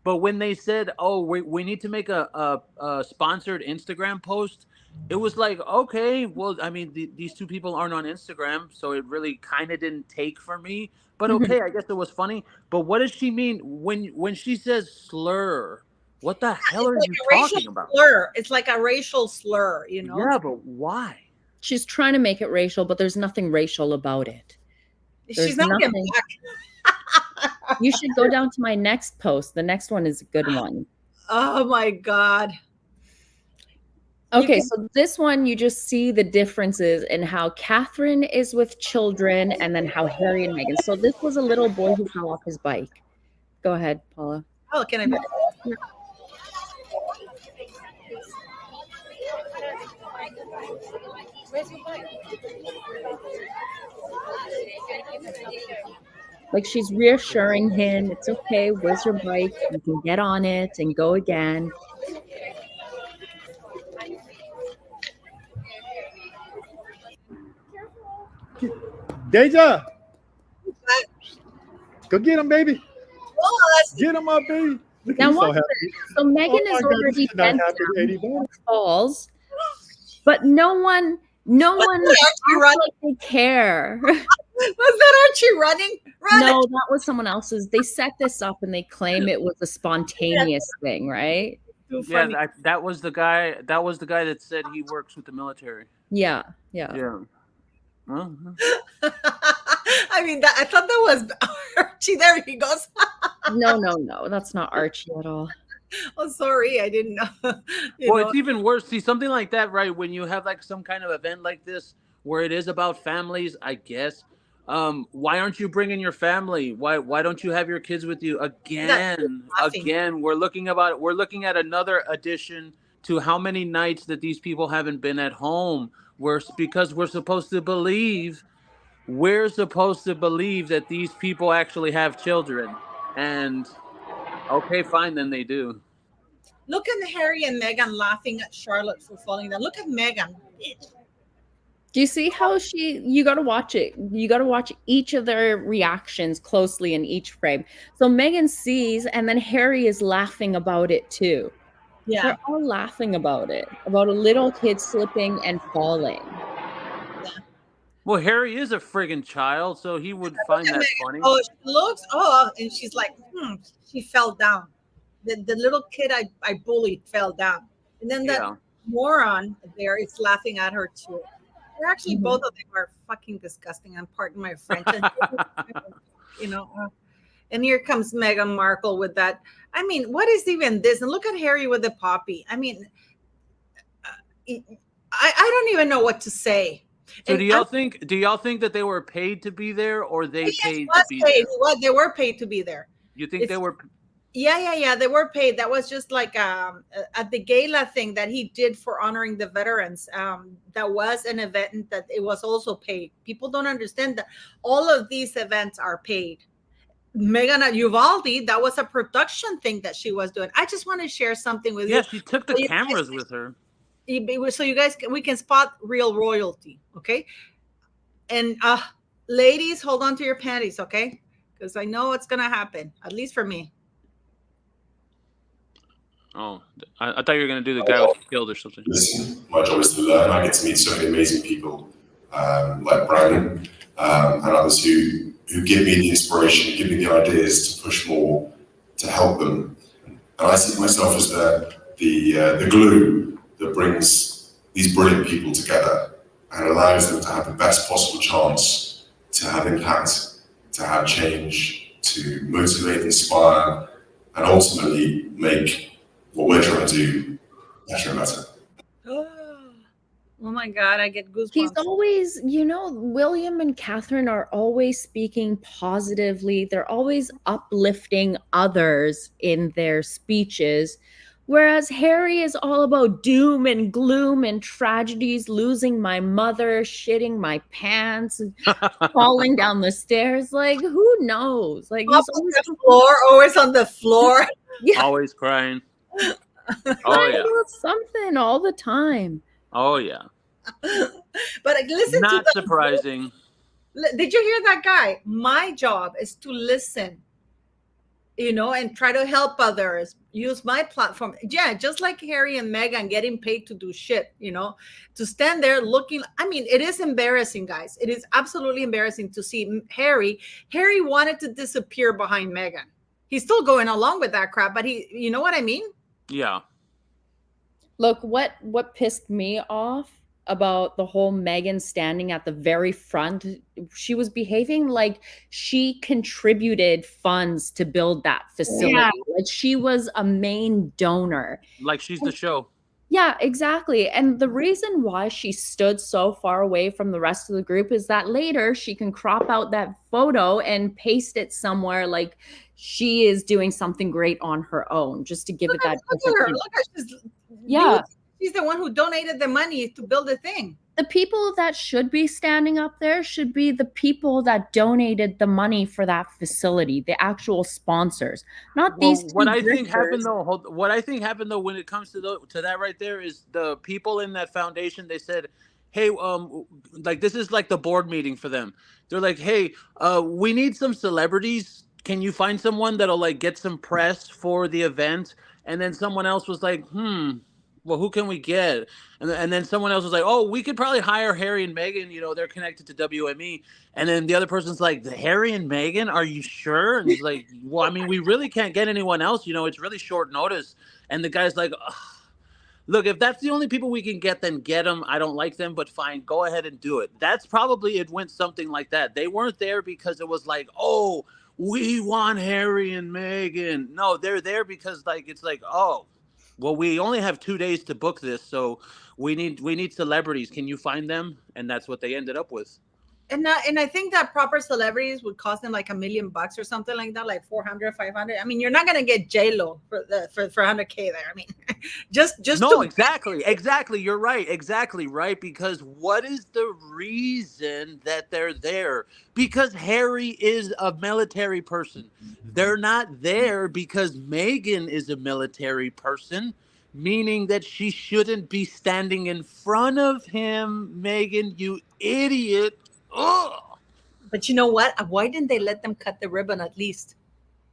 But when they said, "Oh, we need to make a sponsored Instagram post," it was like, okay, well, I mean, these two people aren't on Instagram, so it really kind of didn't take for me. But okay, I guess it was funny. But what does she mean when she says slur? What the hell are It's like you a racial talking about? slur. It's like a racial slur, you know? Yeah, but why? She's trying to make it racial, but there's nothing racial about it. She's not even black. You should go down to my next post. The next one is a good one. Oh my God. Okay, so this one, you just see the differences in how Catherine is with children and then how Harry and Meghan. So this was a little boy who fell off his bike. Go ahead, Paula. Oh, can I be? Like, she's reassuring him, it's okay, where's your bike? You can get on it and go again. Deja, go get him, baby. Oh, get him up, baby. Look, Now he's so watch happy. this. So Meghan Oh is my God, already this is not bent happy down, anymore. falls, but no one acts like they care. Was that Archie running? No, that was someone else's. They set this up and they claim it was a spontaneous thing, right? Yeah, that was the guy. That was the guy that said he works with the military. Yeah. Yeah. Well, I mean, I thought that was Archie. There he goes. No, that's not Archie at all. Oh, sorry, I didn't know. Well, it's even worse. See, something like that, right? When you have like some kind of event like this, where it is about families, I guess. Why aren't you bringing your family? Why don't you have your kids with you? Again, we're looking at another addition to how many nights that these people haven't been at home. Because we're supposed to believe that these people actually have children. And okay, fine, then they do. Look at Harry and Meghan laughing at Charlotte for falling down. Look at Meghan. Do you see how you got to watch it. You got to watch each of their reactions closely in each frame. So Meghan sees, and then Harry is laughing about it too. Yeah. They're all laughing about it, about a little kid slipping and falling. Well, Harry is a friggin' child, so he would find that funny. Oh, she looks, and she's like, she fell down. The little kid I bullied fell down. And then that moron there is laughing at her too. They're actually, both of them are fucking disgusting. And pardon my French. And, and here comes Meghan Markle with that. I mean, what is even this? And look at Harry with the poppy. I mean, I don't even know what to say. So do y'all think that they were paid to be there, or they paid to be there? Well, they were paid to be there. You think they were? Yeah. They were paid. That was just like at the gala thing that he did for honoring the veterans. That was an event that it was also paid. People don't understand that all of these events are paid. Meghan at Uvalde, that was a production thing that she was doing. I just want to share something with you. Yeah, she took the cameras with her. So you guys, we can spot real royalty, okay? And ladies, hold on to your panties, okay? Because I know it's gonna happen, at least for me. Oh, I thought you were gonna do the guy who killed or something. Listen, my job is to learn. I get to meet so many amazing people like Brandon. and others who give me the inspiration, give me the ideas to push more, to help them. And I see myself as the glue that brings these brilliant people together and allows them to have the best possible chance to have impact, to have change, to motivate, inspire, and ultimately make what we're trying to do better and better. Oh my God, I get goosebumps. He's always, William and Catherine are always speaking positively. They're always uplifting others in their speeches. Whereas Harry is all about doom and gloom and tragedies, losing my mother, shitting my pants, and falling down the stairs. Like, who knows? Like, he's always on the floor. Yeah. Always crying. Oh, Crying yeah. about something all the time. Oh, yeah. But listen Not to surprising. Did you hear that guy? My job is to listen, and try to help others, use my platform. Yeah, just like Harry and Meghan getting paid to do shit, to stand there looking. I mean, it is embarrassing, guys. It is absolutely embarrassing to see Harry. Harry wanted to disappear behind Meghan. He's still going along with that crap, but you know what I mean? Yeah. Look, what pissed me off about the whole Meghan standing at the very front, she was behaving like she contributed funds to build that facility. Yeah. Like she was a main donor. Like she's the show. Yeah, exactly. And the reason why she stood so far away from the rest of the group is that later she can crop out that photo and paste it somewhere like she is doing something great on her own, just to give it that. Look at her. Look at her. She's the one who donated the money to build the thing. The people that should be standing up there should be the people that donated the money for that facility, the actual sponsors, not these two What I think drifters. happened though, when it comes to that right there, is the people in that foundation. They said, "Hey, like this is like the board meeting for them." They're like, "Hey, we need some celebrities. Can you find someone that'll like get some press for the event?" And then someone else was like, well, who can we get? And then someone else was like, oh, we could probably hire Harry and Meghan. They're connected to WME. And then the other person's like, Harry and Meghan, are you sure? And he's like, well, I mean, we really can't get anyone else. It's really short notice. And the guy's like, look, if that's the only people we can get, then get them. I don't like them, but fine, go ahead and do it. That's probably, it went something like that. They weren't there because it was like, oh, we want Harry and Meghan. No, they're there because it's like, oh, well, we only have 2 days to book this, so we need celebrities. Can you find them? And that's what they ended up with. And I think that proper celebrities would cost them like $1 million or something like that, like 400, 500. I mean, you're not gonna get J-Lo for 100K there. I mean, just no, exactly. You're right, exactly right. Because what is the reason that they're there? Because Harry is a military person. They're not there because Meghan is a military person, meaning that she shouldn't be standing in front of him. Meghan, you idiot. Ugh. But you know what? Why didn't they let them cut the ribbon at least?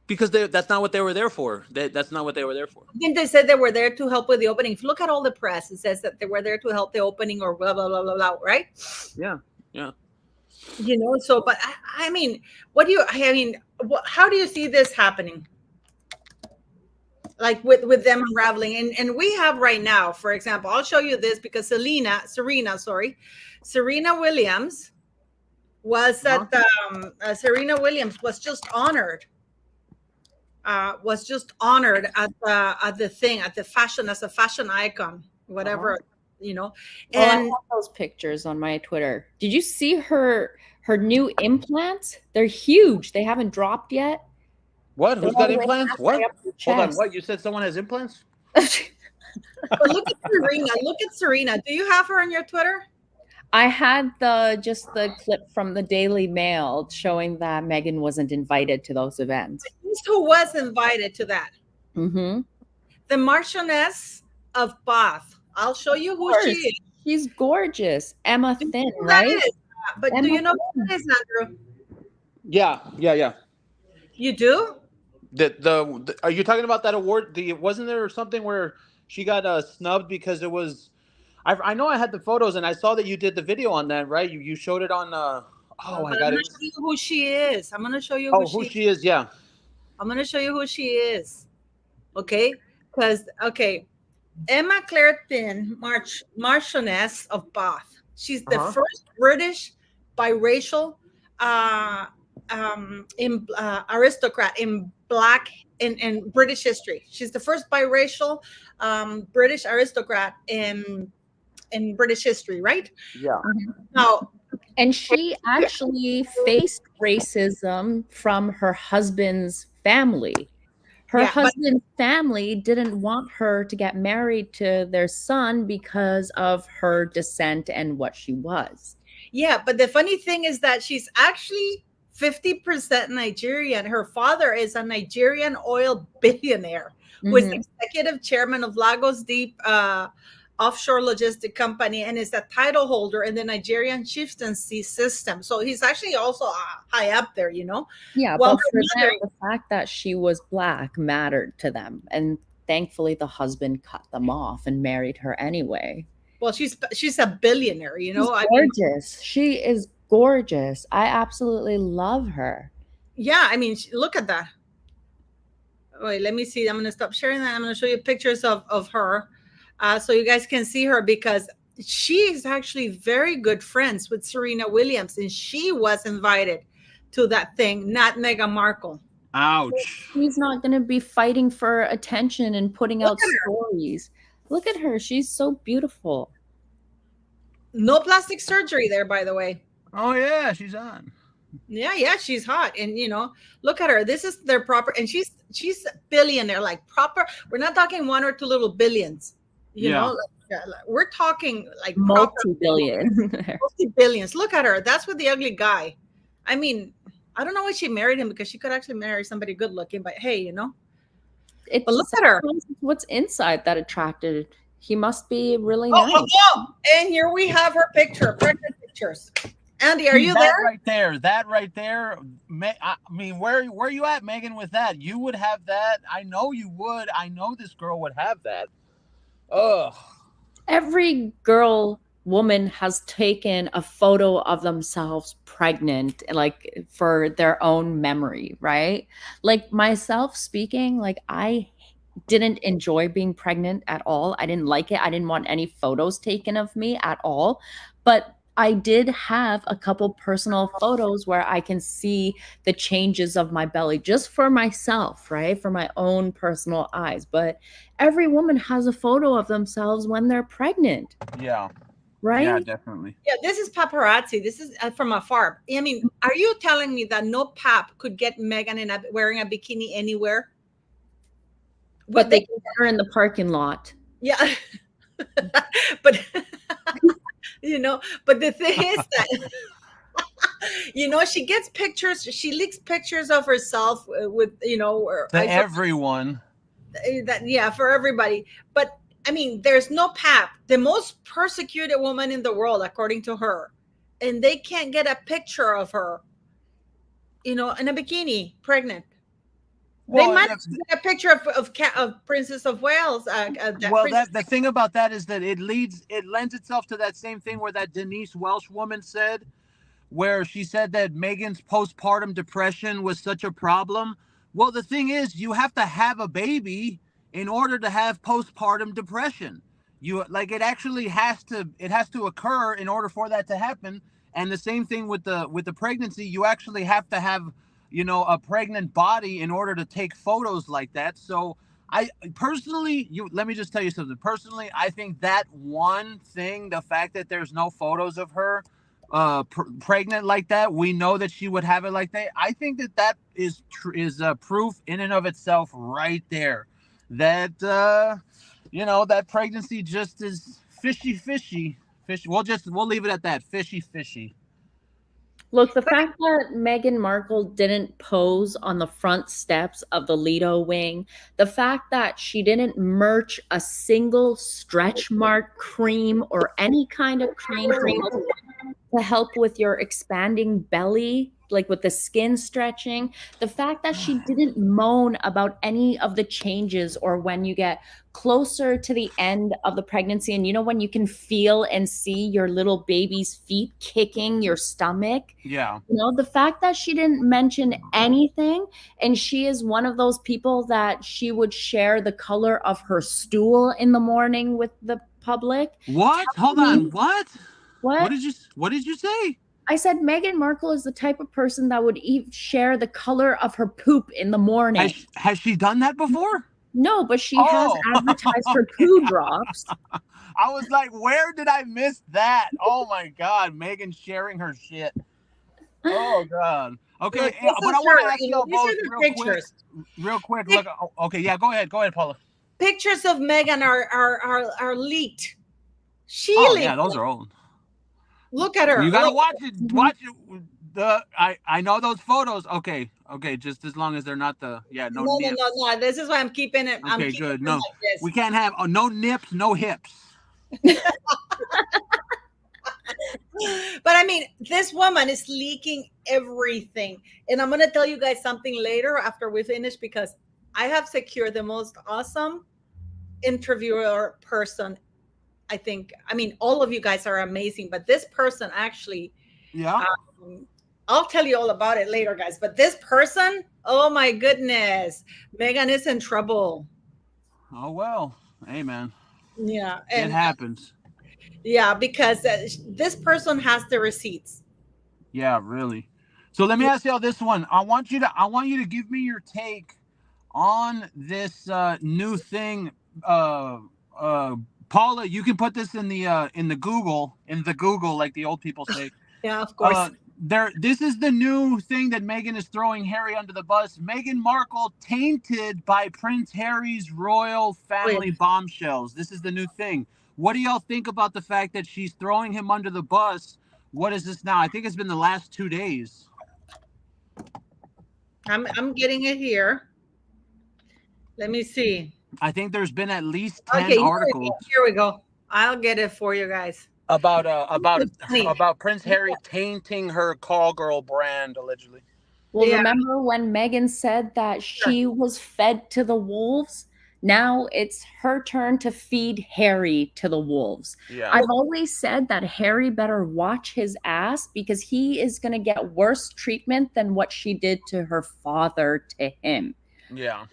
Because that's not what they were there for. That's not what they were there for. I think they said they were there to help with the opening. If you look at all the press, it says that they were there to help the opening or blah, blah, blah, blah, blah, right? Yeah. So, but I mean, how do you see this happening? Like with them unraveling. And we have right now, for example, I'll show you this because Serena Williams was at Serena Williams was just honored at the thing, at the fashion, as a fashion icon, whatever, And I have those pictures on my Twitter. Did you see her new implants? They're huge. They haven't dropped yet. What? Who's got implants? What? Hold on. What? You said someone has implants? But look at Serena. Do you have her on your Twitter? I had just the clip from the Daily Mail showing that Meghan wasn't invited to those events. Who was invited to that? Mm-hmm. The Marchioness of Bath. I'll show you who she is. She's gorgeous. Emma Thin, right? But do you know who it is, Andrew? Yeah. You do? The are you talking about that award? Wasn't there something where she got snubbed because it was? I know I had the photos and I saw that you did the video on that, right? You showed it on Oh my But I'm God! gonna show you who she is. I'm gonna show you Oh, who she is? Yeah. I'm gonna show you who she is. Okay, because Emma Claire Thin Marchioness of Bath. She's the first British biracial aristocrat in black in British history. She's the first biracial British aristocrat in British history, right? Yeah. Now, And she actually faced racism from her husband's family. Her Yeah, but- husband's family didn't want her to get married to their son because of her descent and what she was. Yeah, but the funny thing is that she's actually 50% Nigerian. Her father is a Nigerian oil billionaire who is executive chairman of Lagos Deep offshore logistic company and is a title holder in the Nigerian chieftaincy system. So he's actually also high up there, you know? Yeah, Well, but for them, the fact that she was black mattered to them. And thankfully, the husband cut them off and married her anyway. Well, she's a billionaire, you know? She's gorgeous. She is gorgeous. I absolutely love her. Yeah, I mean, look at that. Wait, let me see. I'm going to stop sharing that. I'm going to show you pictures of her so you guys can see her, because she is actually very good friends with Serena Williams, and she was invited to that thing, not Meghan Markle. Ouch. She's not going to be fighting for attention and putting out stories. Look at her. She's so beautiful. No plastic surgery there, by the way. Oh yeah, she's on. Yeah, she's hot. And you know, look at her. This is their proper, and she's a billionaire, like proper. We're not talking one or two little billions. You know, like, we're talking like multi-billion. Multi-billions. Look at her. That's with the ugly guy. I mean, I don't know why she married him, because she could actually marry somebody good looking, but hey, you know. But look at her. What's inside that attracted? He must be really nice. Oh, and here we have her picture, pregnant pictures. Andy, are you there? That right there. I mean, where you at, Megan, with that? You would have that. I know you would. I know this girl would have that. Ugh. Every woman has taken a photo of themselves pregnant, like for their own memory, right? Like myself speaking, like I didn't enjoy being pregnant at all. I didn't like it. I didn't want any photos taken of me at all. But I did have a couple personal photos where I can see the changes of my belly just for myself, right? For my own personal eyes. But every woman has a photo of themselves when they're pregnant. Yeah. Right? Yeah, definitely. Yeah, this is paparazzi. This is from afar. I mean, are you telling me that no pap could get Meghan wearing a bikini anywhere? But they can get her in the parking lot. Yeah. But you know, but the thing is that you know, she gets pictures, she leaks pictures of herself with, you know, everyone. Yeah, for everybody. But I mean, there's no pap, the most persecuted woman in the world, according to her, and they can't get a picture of her, you know, in a bikini, pregnant. Well, they might get a picture of Princess of Wales. The thing about that is that it lends itself to that same thing where that Denise Welsh woman said, where she said that Meghan's postpartum depression was such a problem. Well, the thing is, you have to have a baby in order to have postpartum depression. It actually has to occur in order for that to happen. And the same thing with the pregnancy, you actually have to have, you know, a pregnant body in order to take photos like that. So I personally, let me just tell you something. Personally, I think that one thing, the fact that there's no photos of her pregnant like that, we know that she would have it like that. I think that is proof in and of itself right there that you know, that pregnancy just is fishy. We'll leave it at that. Fishy. Look, the fact that Meghan Markle didn't pose on the front steps of the Lido wing, the fact that she didn't merch a single stretch mark cream or any kind of cream to help with your expanding belly, like with the skin stretching. The fact that she didn't moan about any of the changes, or when you get closer to the end of the pregnancy and when you can feel and see your little baby's feet kicking your stomach. Yeah. The fact that she didn't mention anything, and she is one of those people that she would share the color of her stool in the morning with the public. What? Hold on. What? What? What did you say? I said Meghan Markle is the type of person that would share the color of her poop in the morning. Has she done that before? No, but she has advertised her poo drops. I was like, where did I miss that? Oh my God, Meghan sharing her shit. Oh God. Okay, Look, but I want to ask you y'all these are both the real quick. Look, okay, yeah, go ahead, Paula. Pictures of Meghan are leaked. She leaked. Yeah, those are old. Look at her. You gotta Look. watch it. Watch it. I know those photos. Okay, just as long as they're not the No. This is why I'm keeping it. Okay, I'm keeping good. it No, like this. we can't have no nips, no hips. But I mean, this woman is leaking everything. And I'm going to tell you guys something later after we finish, because I have secured the most awesome interviewer person. I think, I mean, all of you guys are amazing, but this person actually, I'll tell you all about it later, guys. But this person, oh my goodness, Meghan is in trouble. Oh, well, hey, man. Yeah. It happens. Yeah, because this person has the receipts. Yeah, really. So let me ask y'all this one. I want you to give me your take on this new thing. Paula, you can put this in the Google, like the old people say. Yeah, of course. This is the new thing that Meghan is throwing Harry under the bus. Meghan Markle tainted by Prince Harry's royal family bombshells. This is the new thing. What do y'all think about the fact that she's throwing him under the bus? What is this now? I think it's been the last 2 days. I'm getting it here. Let me see. I think there's been at least 10 articles. Here we go. I'll get it for you guys. About Prince Harry tainting her call girl brand, allegedly. Well, remember when Meghan said that she was fed to the wolves? Now it's her turn to feed Harry to the wolves. Yeah. I've always said that Harry better watch his ass, because he is going to get worse treatment than what she did to her father to him. Yeah.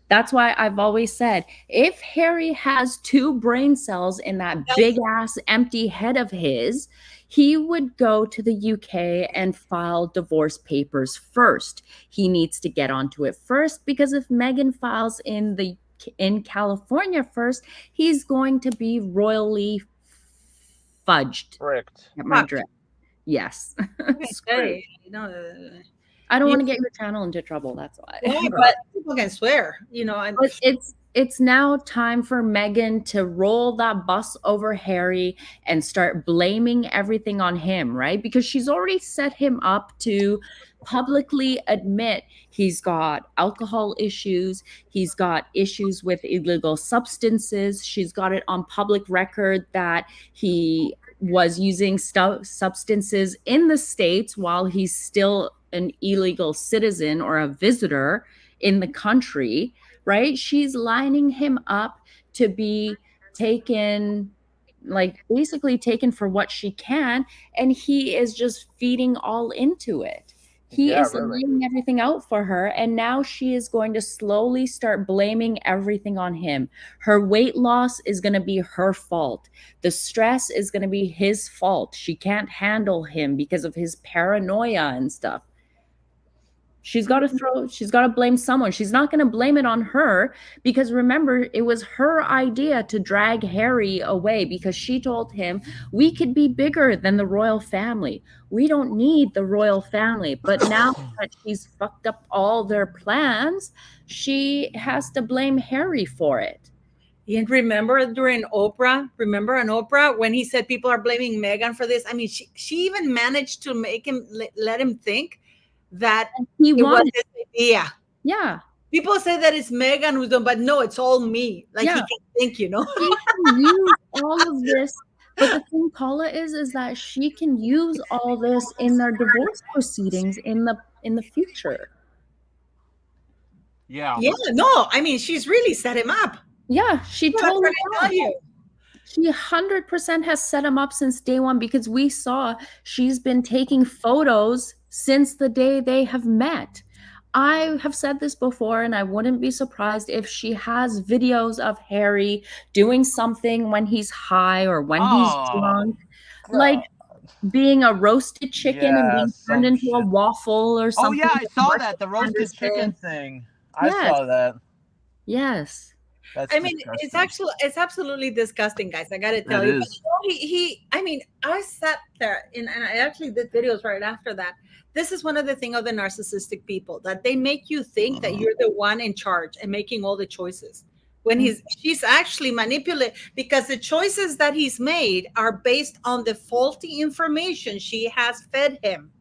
That's why I've always said, if Harry has 2 brain cells in that big ass empty head of his, he would go to the UK and file divorce papers first. He needs to get onto it first, because if Meghan files in California first, he's going to be royally fudged. Correct. Get my drift. Yes. Hey, I don't want to get your channel into trouble. That's why. Yeah, but people can swear. It's now time for Meghan to roll that bus over Harry and start blaming everything on him, right? Because she's already set him up to publicly admit he's got alcohol issues, he's got issues with illegal substances. She's got it on public record that he was using substances in the States while he's still an illegal citizen or a visitor in the country, right? She's lining him up to be taken, basically taken for what she can, and he is just feeding all into it. He is laying everything out for her, and now she is going to slowly start blaming everything on him. Her weight loss is going to be her fault. The stress is going to be his fault. She can't handle him because of his paranoia and stuff. She's got to blame someone. She's not going to blame it on her, because remember, it was her idea to drag Harry away, because she told him, we could be bigger than the royal family. We don't need the royal family. But now that she's fucked up all their plans, she has to blame Harry for it. And remember during Oprah, when he said people are blaming Meghan for this? I mean, she even managed to make him, let him think that he was his idea. Yeah. People say that it's Meghan who's done, but no, it's all me. He can think, He can use all of this But the thing, Paula, is that she can use all this in their divorce proceedings in the future. Yeah. Yeah, no, I mean, she's really set him up. Yeah, she Well, that's totally what I tell you. She 100% has set him up since day one, because we saw she's been taking photos since the day they have met. I have said this before, and I wouldn't be surprised if she has videos of Harry doing something when he's high or when he's drunk, like being a roasted chicken and being turned into a waffle or something. Oh yeah, I saw Mark that, the Sanders roasted chicken did. thing. I Yes. saw that. Yes. That's I mean, disgusting. it's absolutely disgusting, guys. I got to tell It you. But, is. I mean, I sat there and I actually did videos right after that. This is one of the things of the narcissistic people, that they make you think that you're the one in charge and making all the choices. When she's actually manipulated, because the choices that he's made are based on the faulty information she has fed him.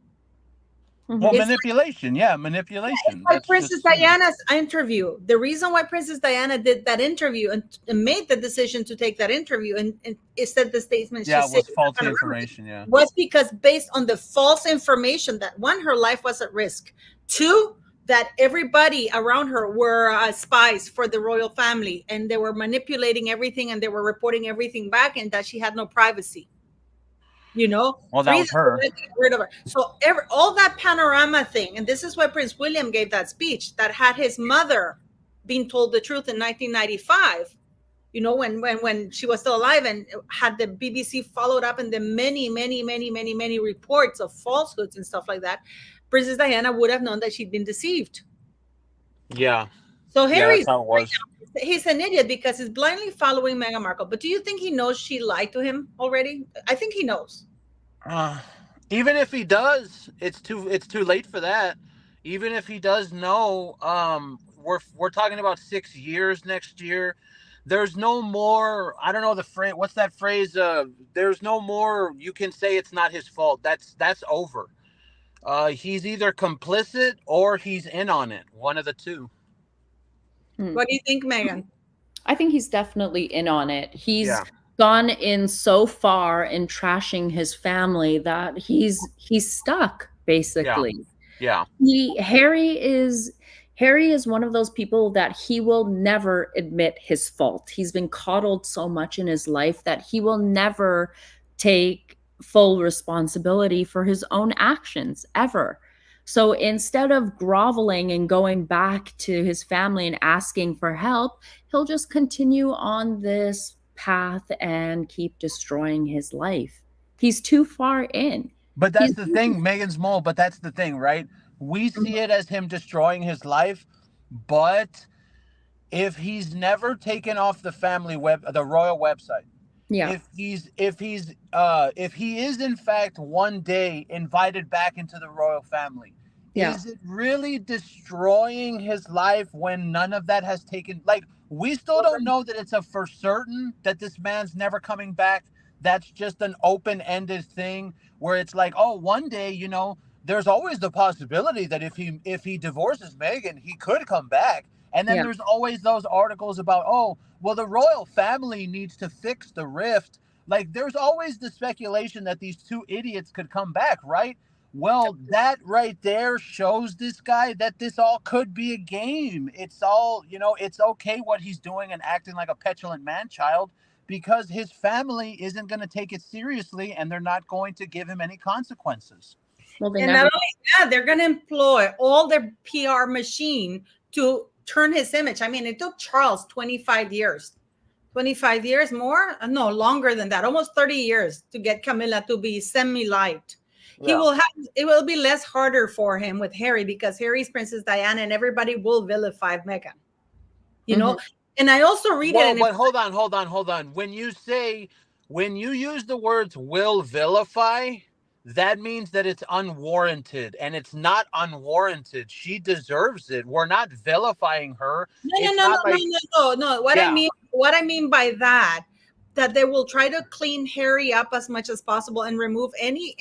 Well, It's manipulation. Yeah, manipulation. like That's Princess just, Diana's interview. The reason why Princess Diana did that interview and made the decision to take that interview and it said the statement yeah, she it was said faulty information. Yeah. was because based on the false information that, one, her life was at risk, two, that everybody around her were spies for the royal family and they were manipulating everything and they were reporting everything back, and that she had no privacy. You know, Well, that was her. Get rid of her. So all that panorama thing, and this is why Prince William gave that speech that had his mother being told the truth in 1995. You know, when she was still alive, and had the BBC followed up in the many reports of falsehoods and stuff like that, Princess Diana would have known that she'd been deceived. Yeah. So Harry's, that's how it was. he's an idiot because he's blindly following Meghan Markle. But do you think he knows she lied to him already? I think he knows. Even if he does, it's too late for that. Even if he does know, we're talking about 6 years next year. There's no more. I don't know the phrase. What's that phrase? There's no more. You can say it's not his fault. That's over. He's either complicit or he's in on it. One of the two. What do you think, Meghan? I think he's definitely in on it. He's gone in so far in trashing his family that he's stuck, basically. Yeah. Harry is one of those people that he will never admit his fault. He's been coddled so much in his life that he will never take full responsibility for his own actions, ever. So instead of groveling and going back to his family and asking for help, he'll just continue on this path and keep destroying his life. He's too far in. But that's the thing, Meghan's mole. But that's the thing, right? We see it as him destroying his life, but if he's never taken off the family the royal website, if he is in fact one day invited back into the royal family, is it really destroying his life when none of that has taken? Like, we still don't know that it's a for certain that this man's never coming back. That's just an open-ended thing where it's like, oh, one day, you know, there's always the possibility that if he divorces Meghan, he could come back. And then there's always those articles about, oh, well, the royal family needs to fix the rift. Like, there's always the speculation that these two idiots could come back, right? Well, that right there shows this guy that this all could be a game. It's all, you know, it's okay what he's doing and acting like a petulant man-child, because his family isn't going to take it seriously and they're not going to give him any consequences. Well, and not only that, they're going to employ all their PR machine to turn his image. I mean, it took Charles 25 years. 25 years more? No, longer than that. Almost 30 years to get Camilla to be semi-liked. It will be less harder for him with Harry, because Harry's Princess Diana and everybody will vilify Meghan. You know? And I also read it. But hold on. When you use the words will vilify, that means that it's unwarranted, and it's not unwarranted. She deserves it. We're not vilifying her. No. What I mean by that they will try to clean Harry up as much as possible and remove any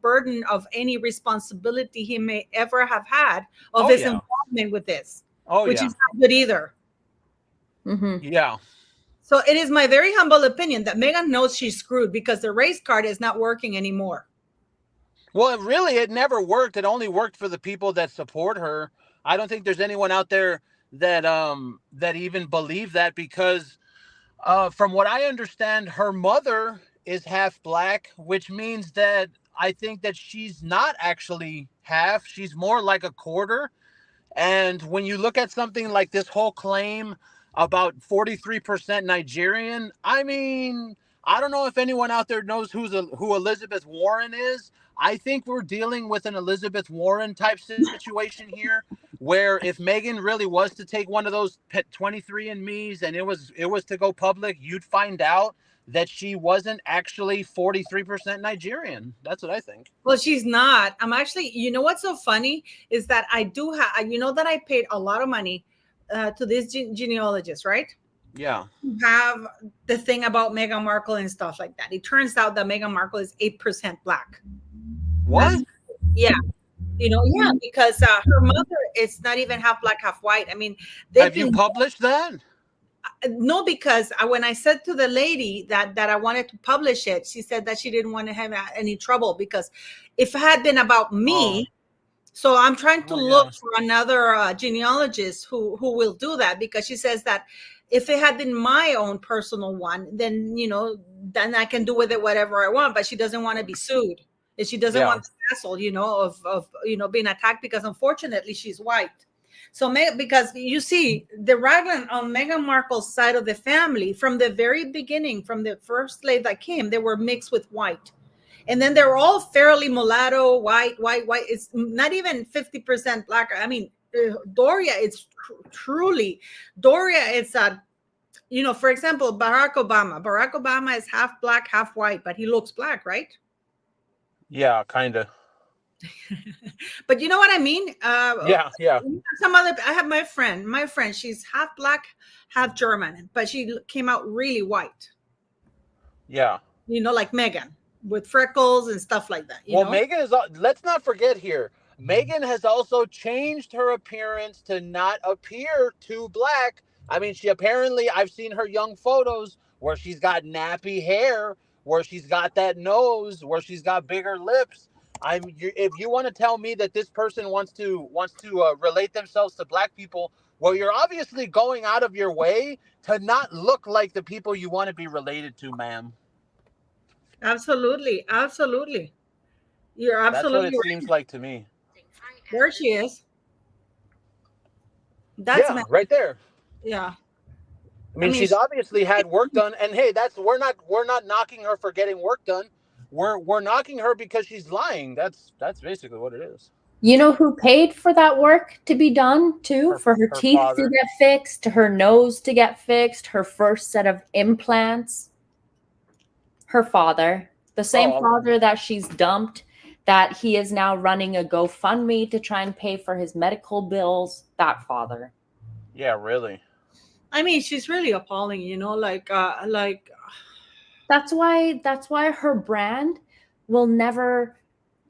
burden of any responsibility he may ever have had of his involvement with this, which is not good either. Yeah. So it is my very humble opinion that Meghan knows she's screwed because the race card is not working anymore. Well, it never worked. It only worked for the people that support her. I don't think there's anyone out there that even believe that, because from what I understand, her mother is half black, which means that I think that she's not actually half. She's more like a quarter. And when you look at something like this whole claim about 43% Nigerian, I mean, I don't know if anyone out there knows who Elizabeth Warren is. I think we're dealing with an Elizabeth Warren type situation here, where if Meghan really was to take one of those 23andMe's and it was to go public, you'd find out that she wasn't actually 43% Nigerian. That's what I think. Well, she's not. I'm actually, you know what's so funny is that I do have, you know, that I paid a lot of money to this genealogist, right? Yeah. Have the thing about Meghan Markle and stuff like that. It turns out that Meghan Markle is 8% black. What? Yeah. You know, yeah, because her mother is not even half black, half white. I mean, have you published that? No, because when I said to the lady that I wanted to publish it, she said that she didn't want to have any trouble, because if it had been about me, so I'm trying to look for another genealogist who will do that, because she says that if it had been my own personal one, then, you know, then I can do with it whatever I want, but she doesn't want to be sued. And she doesn't want the hassle, you know, of you know, being attacked, because unfortunately she's white. So because you see the Raglan on Meghan Markle's side of the family, from the very beginning, from the first slave that came, they were mixed with white. And then they're all fairly mulatto, white. It's not even 50% black. I mean, Doria, it's truly, Doria is a, you know, for example, Barack Obama is half black, half white, but he looks black, right? Yeah, kind of. But you know what I mean? Yeah. I have my friend, she's half black, half German, but she came out really white. Yeah. You know, like Meghan, with freckles and stuff like that. You know? Meghan is, let's not forget here, Meghan has also changed her appearance to not appear too black. I mean, she apparently, I've seen her young photos where she's got nappy hair, where she's got that nose, where she's got bigger lips. If you want to tell me that this person wants to relate themselves to black people, well, you're obviously going out of your way to not look like the people you want to be related to, ma'am. Absolutely. You're absolutely That's what it right. seems like to me. There she is. That's right there. Yeah. I mean, she's obviously had work done, and hey, we're not knocking her for getting work done. We're knocking her because she's lying. That's basically what it is. You know who paid for that work to be done too? For her teeth to get fixed, her nose to get fixed, her first set of implants. Her father, the same father that she's dumped, that he is now running a GoFundMe to try and pay for his medical bills. That father. Yeah, really. I mean, she's really appalling, you know, like that's why her brand will never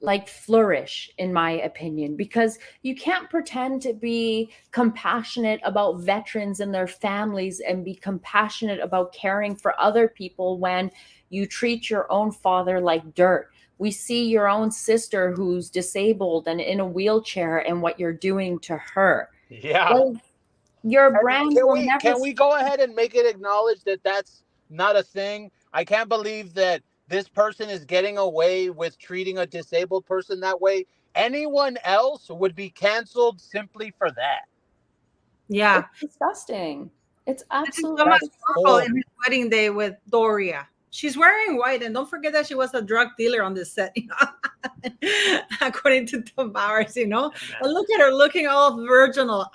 like flourish, in my opinion, because you can't pretend to be compassionate about veterans and their families and be compassionate about caring for other people when you treat your own father like dirt. We see your own sister who's disabled and in a wheelchair and what you're doing to her. Yeah. Well, your brand can we go ahead and make it acknowledge that that's not a thing? I can't believe that this person is getting away with treating a disabled person that way. Anyone else would be canceled simply for that. Yeah. It's disgusting. It's absolutely horrible. In his wedding day with Doria. She's wearing white, and don't forget that she was a drug dealer on this set, you know? According to Tom Bowers, you know. And look at her looking all virginal.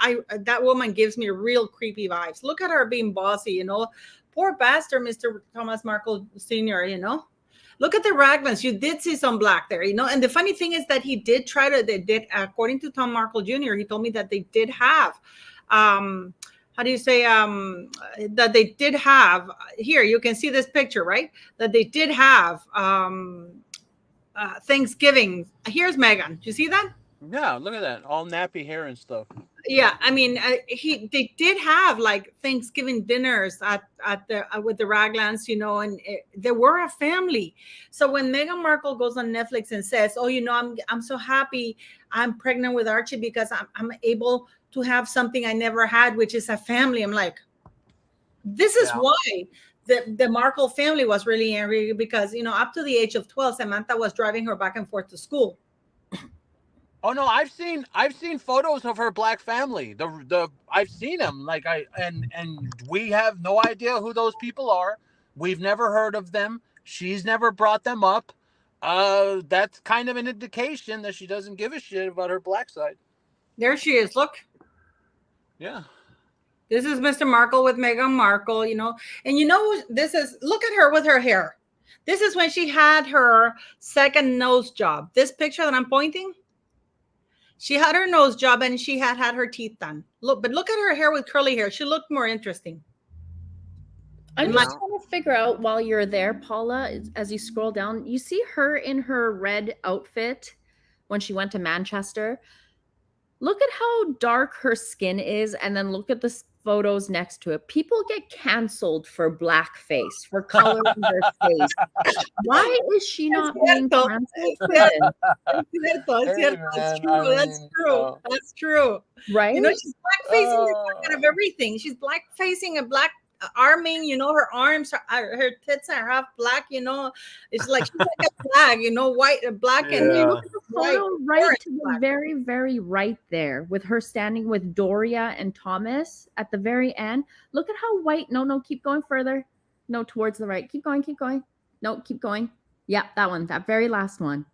That woman gives me real creepy vibes. Look at her being bossy, you know. Poor bastard, Mr. Thomas Markle Sr., you know. Look at the Raglans. You did see some black there, you know. And the funny thing is that they did, according to Tom Markle Jr., he told me that they did have, how do you say, that they did have, here, you can see this picture, right? That they did have Thanksgiving. Here's Meghan. Do you see that? Yeah, look at that. All nappy hair and stuff. Yeah, I mean, they did have like Thanksgiving dinners at the with the Raglans, you know, and they were a family. So when Meghan Markle goes on Netflix and says, "Oh, you know, I'm so happy I'm pregnant with Archie because I'm able to have something I never had, which is a family," I'm like, this is why the Markle family was really angry, because, you know, up to the age of 12, Samantha was driving her back and forth to school. Oh no, I've seen photos of her black family. I've seen them. Like and we have no idea who those people are. We've never heard of them. She's never brought them up. That's kind of an indication that she doesn't give a shit about her black side. There she is. Look. Yeah. This is Mr. Markle with Meghan Markle, you know. And you know, this is, look at her with her hair. This is when she had her second nose job. This picture that I'm pointing, she had her nose job and she had her teeth done. Look, but look at her hair with curly hair. She looked more interesting. I'm just trying to figure out, while you're there, Paula, as you scroll down, you see her in her red outfit when she went to Manchester. Look at how dark her skin is, and then look at the photos next to it. People get canceled for blackface, for coloring their face. Why is she not being canceled for this? That's true. That's true. Right? You know, she's blackfacing out of everything. She's blackfacing a black arming, you know, her arms, her tits are half black, you know. It's like she's like a flag, you know, white, black, and you look at the photo right to the very, very right there, with her standing with Doria and Thomas at the very end. Look at how white. No, keep going further. No, towards the right. Keep going. No, keep going. Yeah, that one, that very last one.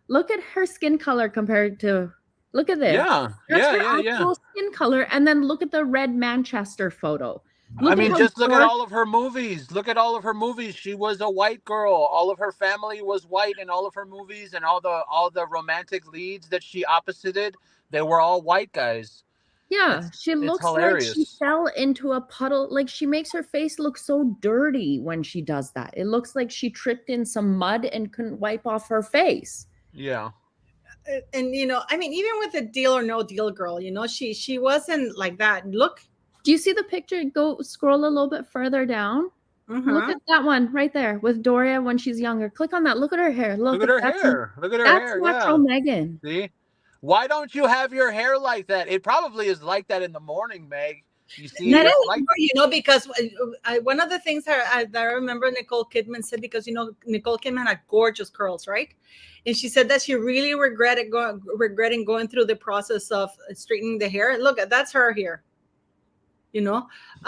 Look at her skin color compared to, look at this. Yeah, That's her actual skin color. And then look at the red Manchester photo. Look just look at all of her movies. Look at all of her movies. She was a white girl. All of her family was white in all of her movies, and all the romantic leads that she opposited, they were all white guys. Yeah, she looks like she fell into a puddle. Like, she makes her face look so dirty when she does that. It looks like she tripped in some mud and couldn't wipe off her face. Yeah. And, you know, I mean, even with the Deal or No Deal girl, you know, she wasn't like that. Look. Do you see the picture? Go scroll a little bit further down. Look at that one right there with Doria when she's younger. Click on that. Look at her hair. Look at her hair. Look at her hair. That's natural Meghan. See? Why don't you have your hair like that? It probably is like that in the morning, Meg. You see, not anymore, you know, because one of the things that I remember Nicole Kidman said, because, you know, Nicole Kidman had gorgeous curls, right? And she said that she really regretting going through the process of straightening the hair. Look, that's her here. You know,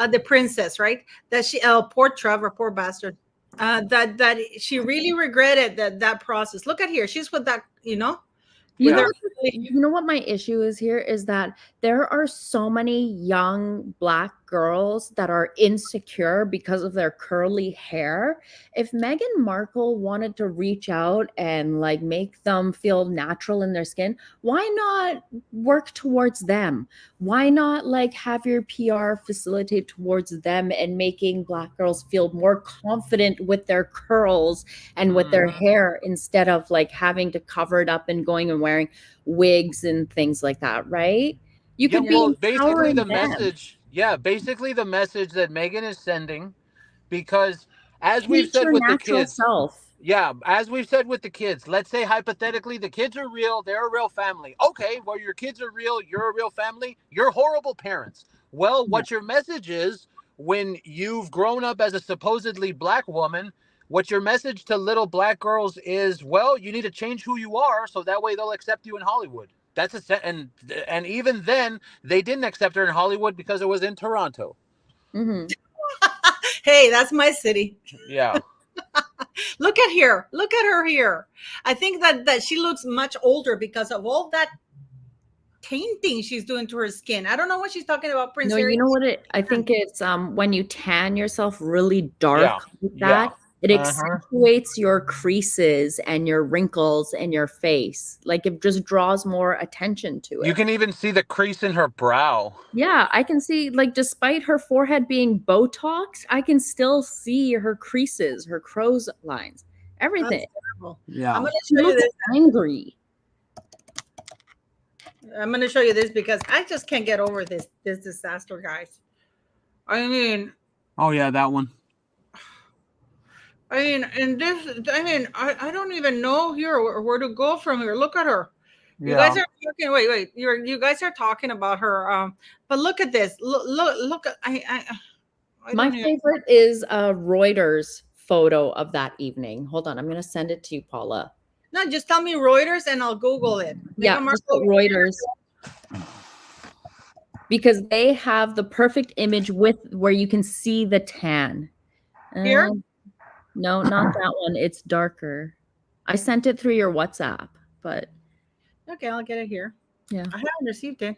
the princess, right? That she, poor Trevor, poor bastard. That she really regretted that process. Look at here, she's with that, you know. You know what my issue is here is that there are so many young Black girls that are insecure because of their curly hair. If Meghan Markle wanted to reach out and like make them feel natural in their skin, why not work towards them? Why not like have your PR facilitate towards them and making Black girls feel more confident with their curls and with their hair, instead of like having to cover it up and going and wearing wigs and things like that, right? You could be basically the them. message. Yeah, basically the message that Meghan is sending, because as we've said with the kids, as we've said with the kids, let's say hypothetically the kids are real, they're a real family. Okay, well, your kids are real, you're a real family, you're horrible parents. Well, what your message is when you've grown up as a supposedly Black woman, what your message to little Black girls is, well, you need to change who you are so that way they'll accept you in Hollywood. That's and even then they didn't accept her in Hollywood because it was in Toronto. Hey, that's my city. Yeah. Look at her here. I think that she looks much older because of all that painting she's doing to her skin. I don't know what she's talking about, Prince Harry. You know what I think it's when you tan yourself really dark like that. It accentuates your creases and your wrinkles and your face. Like, it just draws more attention to it. You can even see the crease in her brow. Yeah, I can see, like, despite her forehead being Botox, I can still see her creases, her crow's lines, everything. Yeah. I'm going to show you this. Angry. I'm going to show you this because I just can't get over this disaster, guys. I mean, Oh yeah, that one. and this, I don't even know here where to go from here. Look at her. You Yeah. guys are talking. Wait. You guys are talking about her. But look at this. Look. I My don't even. favorite is a Reuters photo of that evening. Hold on, I'm going to send it to you, Paula. No, just tell me Reuters and I'll Google it. Yeah, just put Reuters. Because they have the perfect image with where you can see the tan. Here? No, not that one. It's darker. I sent it through your WhatsApp, but Okay, I'll get it here. yeah. I haven't received it.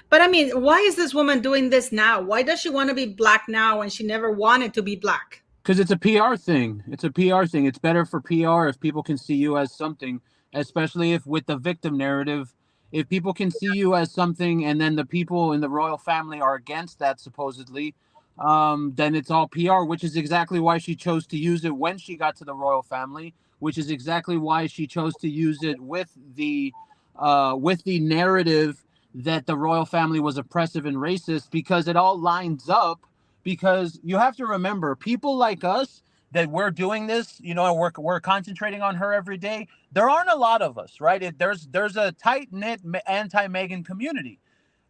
But I mean, why is this woman doing this now? Why does she want to be black now when she never wanted to be black? Because it's a PR thing. It's a PR thing. It's better for PR if people can see you as something, especially if with the victim narrative, if people can see you as something and then the people in the royal family are against that supposedly, then it's all PR, which is exactly why she chose to use it when she got to the royal family, which is exactly why she chose to use it with the narrative that the royal family was oppressive and racist, because it all lines up. Because you have to remember, people like us that we're doing this, you know, we're concentrating on her every day. There aren't a lot of us, right? There's a tight knit anti-Meghan community,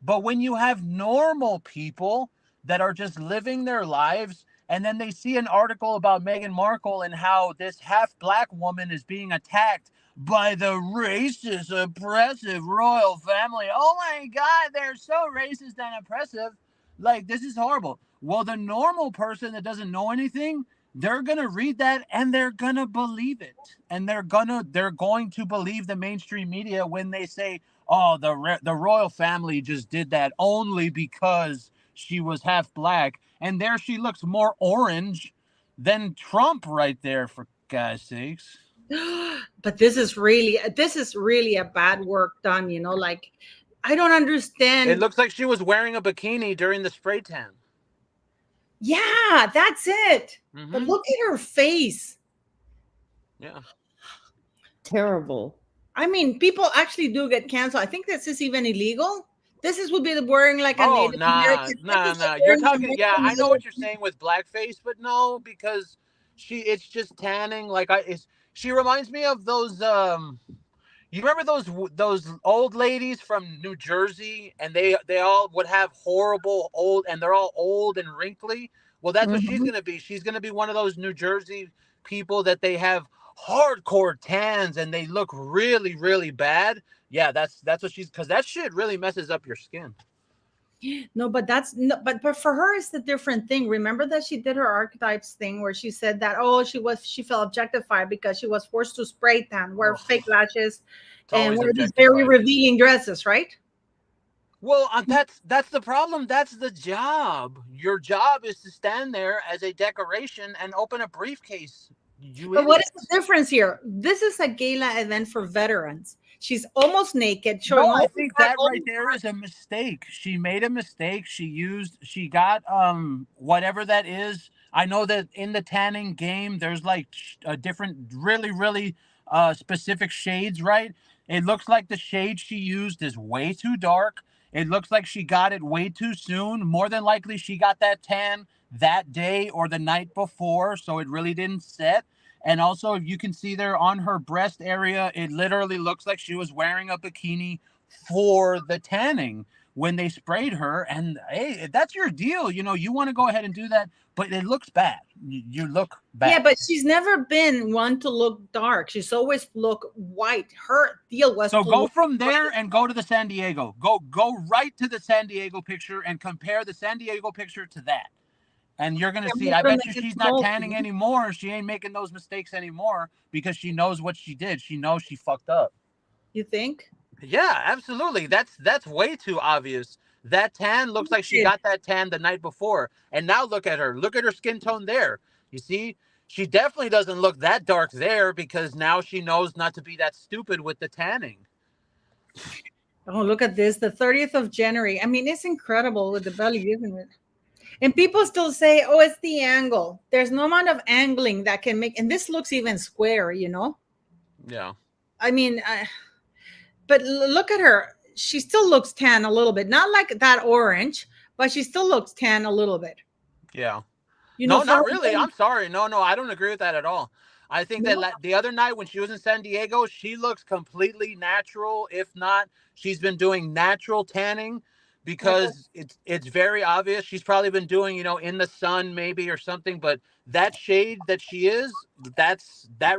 but when you have normal people that are just living their lives, and then they see an article about Meghan Markle and how this half black woman is being attacked by the racist, oppressive royal family. Oh my God, they're so racist and oppressive. Like, this is horrible. Well, the normal person that doesn't know anything, they're going to read that and they're going to believe it. And they're going to believe the mainstream media when they say, oh, the royal family just did that only because she was half black. And there she looks more orange than Trump right there, for God's sakes. But this is really a bad work done, you know, like I don't understand. It looks like she was wearing a bikini during the spray tan. Yeah, that's it. Mm-hmm. But look at her face. Yeah. Terrible. I mean, people actually do get canceled. I think this is even illegal. This would be wearing like a Native American. Nah. You're talking. Yeah, I know what you're saying with blackface, but no, because it's just tanning. Like she reminds me of those. You remember those old ladies from New Jersey, and they all would have horrible old, and they're all old and wrinkly. Well, that's what she's gonna be. She's gonna be one of those New Jersey people that they have hardcore tans and they look really, really bad. Yeah, that's what she's, because that shit really messes up your skin. No, but but for her it's a different thing. Remember that she did her archetypes thing where she said that she felt objectified because she was forced to spray tan, wear fake lashes, and wear these very revealing dresses, right? Well, that's the problem. That's the job. Your job is to stand there as a decoration and open a briefcase. But what is the difference here? This is a gala event for veterans. She's almost naked. Showing I think that right there is a mistake. She made a mistake. She got whatever that is. I know that in the tanning game, there's like a different, really, really specific shades, right? It looks like the shade she used is way too dark. It looks like she got it way too soon. More than likely, she got that tan that day or the night before, so it really didn't set. And also, if you can see there on her breast area, it literally looks like she was wearing a bikini for the tanning when they sprayed her. And hey, if that's your deal, you know, you want to go ahead and do that, but it looks bad. You look bad. Yeah, but she's never been one to look dark. She's always look white. Her deal was so go from there and go to the San Diego. Go right to the San Diego picture and compare the San Diego picture to that. And you're going to see, I bet you she's not tanning anymore. She ain't making those mistakes anymore because she knows what she did. She knows she fucked up. You think? Yeah, absolutely. That's way too obvious. That tan looks like she got that tan the night before. And now look at her. Look at her skin tone there. You see, she definitely doesn't look that dark there because now she knows not to be that stupid with the tanning. Oh, look at this. The 30th of January. I mean, it's incredible with the belly, isn't it? And people still say, oh, it's the angle. There's no amount of angling that can make, and this looks even square, you know? Yeah. I mean, but look at her. she still looks tan a little bit, not like that orange, but she still looks tan a little bit. Yeah. You No, know, not really. I'm sorry. No, I don't agree with that at all. I think that the other night when she was in San Diego, she looks completely natural. If not, she's been doing natural tanning because it's very obvious. She's probably been doing, you know, in the sun maybe or something, but that shade that she is, that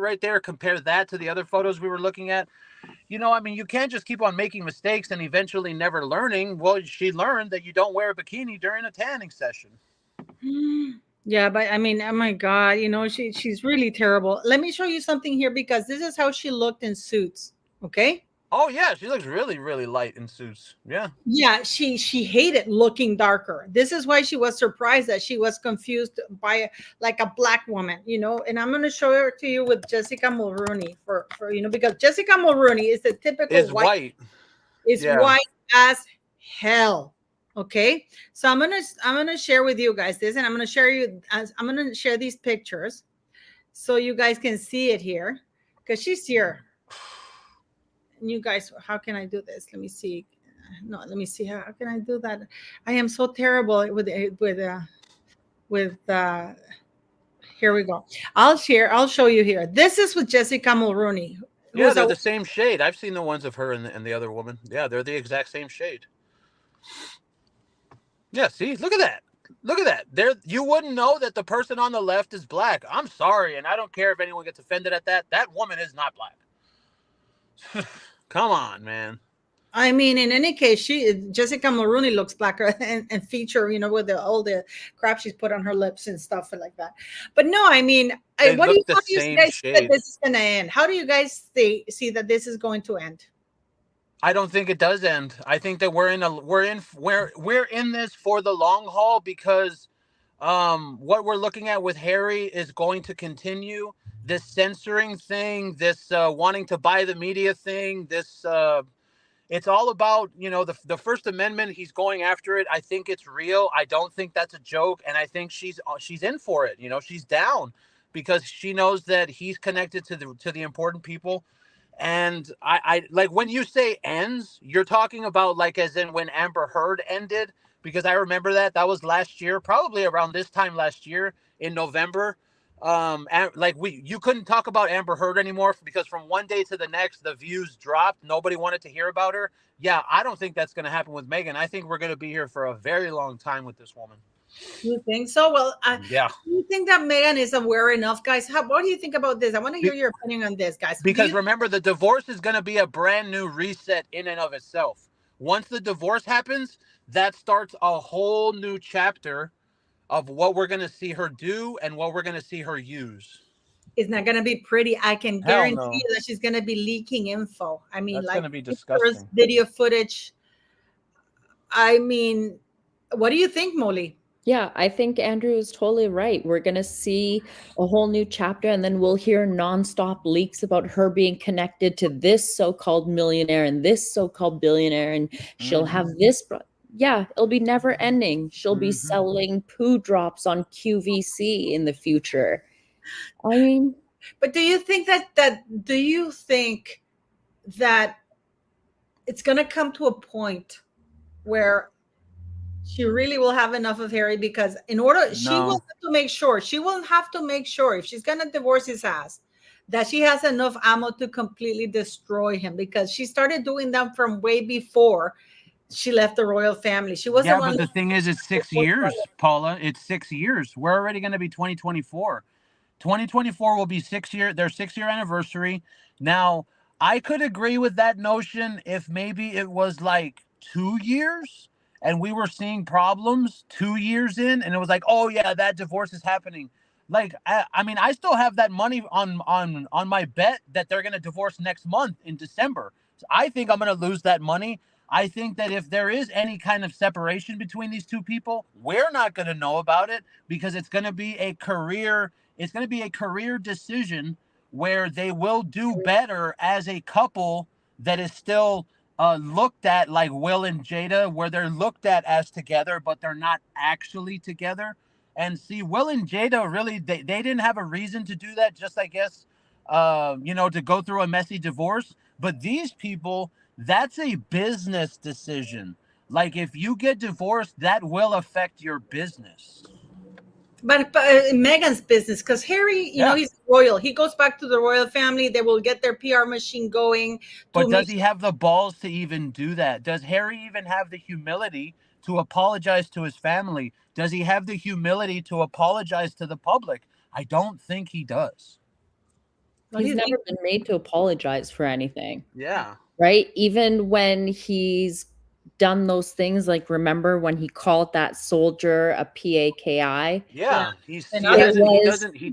right there, compare that to the other photos we were looking at. You know, I mean, you can't just keep on making mistakes and eventually never learning. Well, she learned that you don't wear a bikini during a tanning session. Yeah, but I mean, oh my God, you know, she's really terrible. Let me show you something here because this is how she looked in Suits. Okay. Oh yeah, she looks really, really light in Suits. Yeah. Yeah, she hated looking darker. This is why she was surprised that she was confused by like a black woman, you know. And I'm gonna show her to you with Jessica Mulrooney for you know, because Jessica Mulrooney is the typical Is white. Is Yeah. white as hell. Okay, so I'm gonna share with you guys this, and I'm gonna share these pictures so you guys can see it here because she's here. And you guys, how can I do this? Let me see. No, let me see how can I do that. I am so terrible with here we go. I'll show you here. This is with Jessica Mulrooney. Yeah, they're the same shade. I've seen the ones of her and the other woman. Yeah, they're the exact same shade. Yeah, see, look at that. Look at that. There, you wouldn't know that the person on the left is black. I'm sorry, and I don't care if anyone gets offended at that. That woman is not black. Come on, man. I mean, in any case, Jessica Mulrooney looks blacker and feature, you know, with all the crap she's put on her lips and stuff like that. But no, I mean, They what do look you, the how do you same guys see that shade. this is going to end? How do you guys see that this is going to end? I don't think it does end. I think that we're in this for the long haul because what we're looking at with Harry is going to continue. This censoring thing, this wanting to buy the media thing, this it's all about, you know, the First Amendment. He's going after it. I think it's real. I don't think that's a joke, and I think she's in for it. You know, she's down because she knows that he's connected to the important people. And I like when you say ends, you're talking about like as in when Amber Heard ended, because I remember that was last year, probably around this time last year in November. Like you couldn't talk about Amber Heard anymore because from one day to the next, the views dropped. Nobody wanted to hear about her. Yeah, I don't think that's going to happen with Meghan. I think we're going to be here for a very long time with this woman. You think so? Well, yeah. Do you think that Meghan is aware enough, guys? What do you think about this? I want to hear your opinion on this, guys. Because remember, the divorce is going to be a brand new reset in and of itself. Once the divorce happens, that starts a whole new chapter of what we're going to see her do and what we're going to see her use. It's not going to be pretty. I can Hell guarantee no. you that she's going to be leaking info. I mean, That's like going to be disgusting. Video footage. I mean, what do you think, Molly? Yeah, I think Andrew is totally right. We're going to see a whole new chapter, and then we'll hear nonstop leaks about her being connected to this so-called millionaire and this so-called billionaire, and she'll have this. Yeah, it'll be never ending. She'll be selling poo drops on QVC in the future. I mean, but do you think that it's going to come to a point where she really will have enough of Harry? Because she will have to make sure if she's going to divorce his ass, that she has enough ammo to completely destroy him, because she started doing that from way before she left the royal family. She wasn't. Yeah, but the thing is, it's 6 years, Paula. It's 6 years. We're already going to be 2024. 2024 will be their 6-year anniversary. Now, I could agree with that notion if maybe it was like 2 years and we were seeing problems 2 years in, and it was like, oh yeah, that divorce is happening. Like, I mean, I still have that money on my bet that they're going to divorce next month in December. So I think I'm going to lose that money. I think that if there is any kind of separation between these two people, we're not going to know about it because it's going to be a career decision where they will do better as a couple that is still looked at like Will and Jada, where they're looked at as together, but they're not actually together. And see, Will and Jada really, they didn't have a reason to do that, just I guess, to go through a messy divorce. But these people, That's a business decision. Like, if you get divorced, that will affect your business. But Meghan's business, because Harry, you know, he's royal. He goes back to the royal family. They will get their PR machine going. But does he have the balls to even do that? Does Harry even have the humility to apologize to his family? Does he have the humility to apologize to the public? I don't think he does. He's never been made to apologize for anything. Yeah. Right? Even when he's done those things, like remember when he called that soldier a PAKI? Yeah. He doesn't, you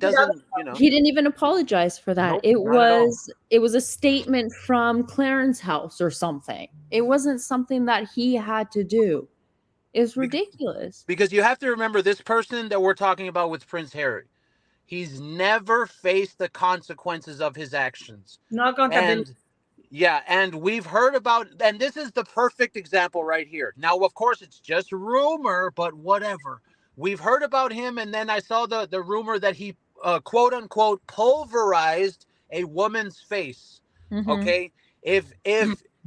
know. He didn't even apologize for that. Nope, it not at all. was a statement from Clarence House or something. It wasn't something that he had to do. It's ridiculous. Because you have to remember, this person that we're talking about with Prince Harry, he's never faced the consequences of his actions. And we've heard about, and this is the perfect example right here. Now, of course, it's just rumor, but whatever. We've heard about him, and then I saw the rumor that he, quote unquote, pulverized a woman's face. Mm-hmm. Okay? If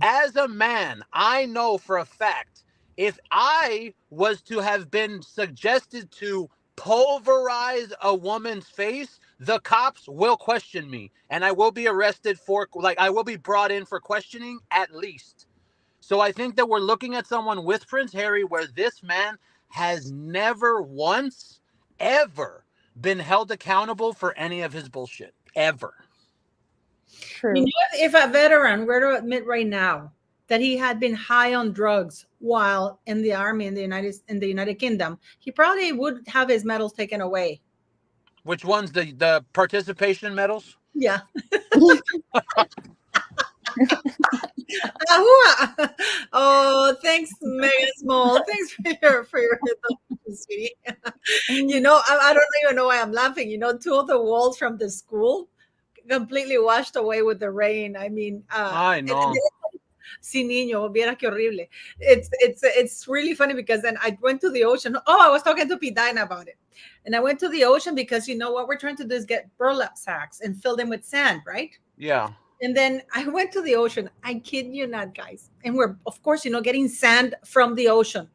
as a man, I know for a fact, if I was to have been suggested to pulverize a woman's face, the cops will question me, and I will be arrested for, like, I will be brought in for questioning at least. So I think that we're looking at someone with Prince Harry where this man has never once, ever been held accountable for any of his bullshit. Ever. True. You know, if a veteran were to admit right now that he had been high on drugs while in the army in the United Kingdom, he probably would have his medals taken away. Which ones? The participation medals? Yeah. Oh, thanks, Megan Small. Thanks for your sweetie. You know, I don't even know why I'm laughing. You know, two of the walls from the school completely washed away with the rain. I mean, I know. Si niño, viera que horrible. It's really funny because then I went to the ocean. Oh, I was talking to Pidina about it. And I went to the ocean because, you know, what we're trying to do is get burlap sacks and fill them with sand, right? Yeah. And then I went to the ocean. I kid you not, guys. And we're, of course, you know, getting sand from the ocean.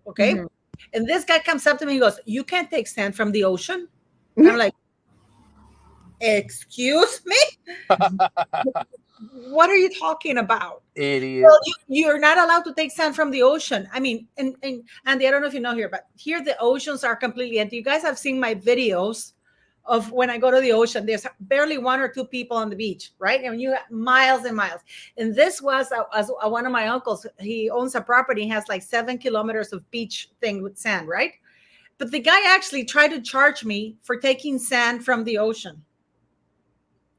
Okay. Mm-hmm. And this guy comes up to me and goes, "You can't take sand from the ocean." And I'm like, "Excuse me?" What are you talking about? Idiot. Well, you're not allowed to take sand from the ocean. I mean, and Andy, I don't know if you know here, but here the oceans are completely empty. You guys have seen my videos of when I go to the ocean. There's barely one or two people on the beach, right? And you have miles and miles. And this was one of my uncles. He owns a property. He has like 7 kilometers of beach thing with sand, right? But the guy actually tried to charge me for taking sand from the ocean.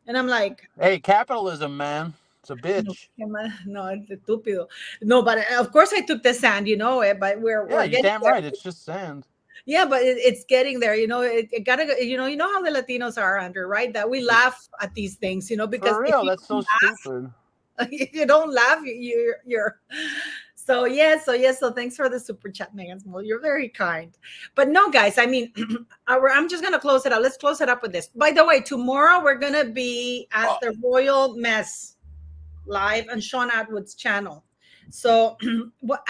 And I'm like, hey, capitalism, man. It's a bitch. No, it's estúpido. No, but of course I took the sand, you know, but we're you're damn there. Right. It's just sand. Yeah, but it's getting there, you know. It gotta, you know how the Latinos are, Andrew, right? That we laugh at these things, you know, because for real, that's so stupid. If you don't laugh, you're. So thanks for the super chat, Megan Small. You're very kind. But no, guys, I mean, I'm just gonna close it out. Let's close it up with this. By the way, tomorrow we're gonna be at the Royal Mess live on Sean Atwood's channel. So, what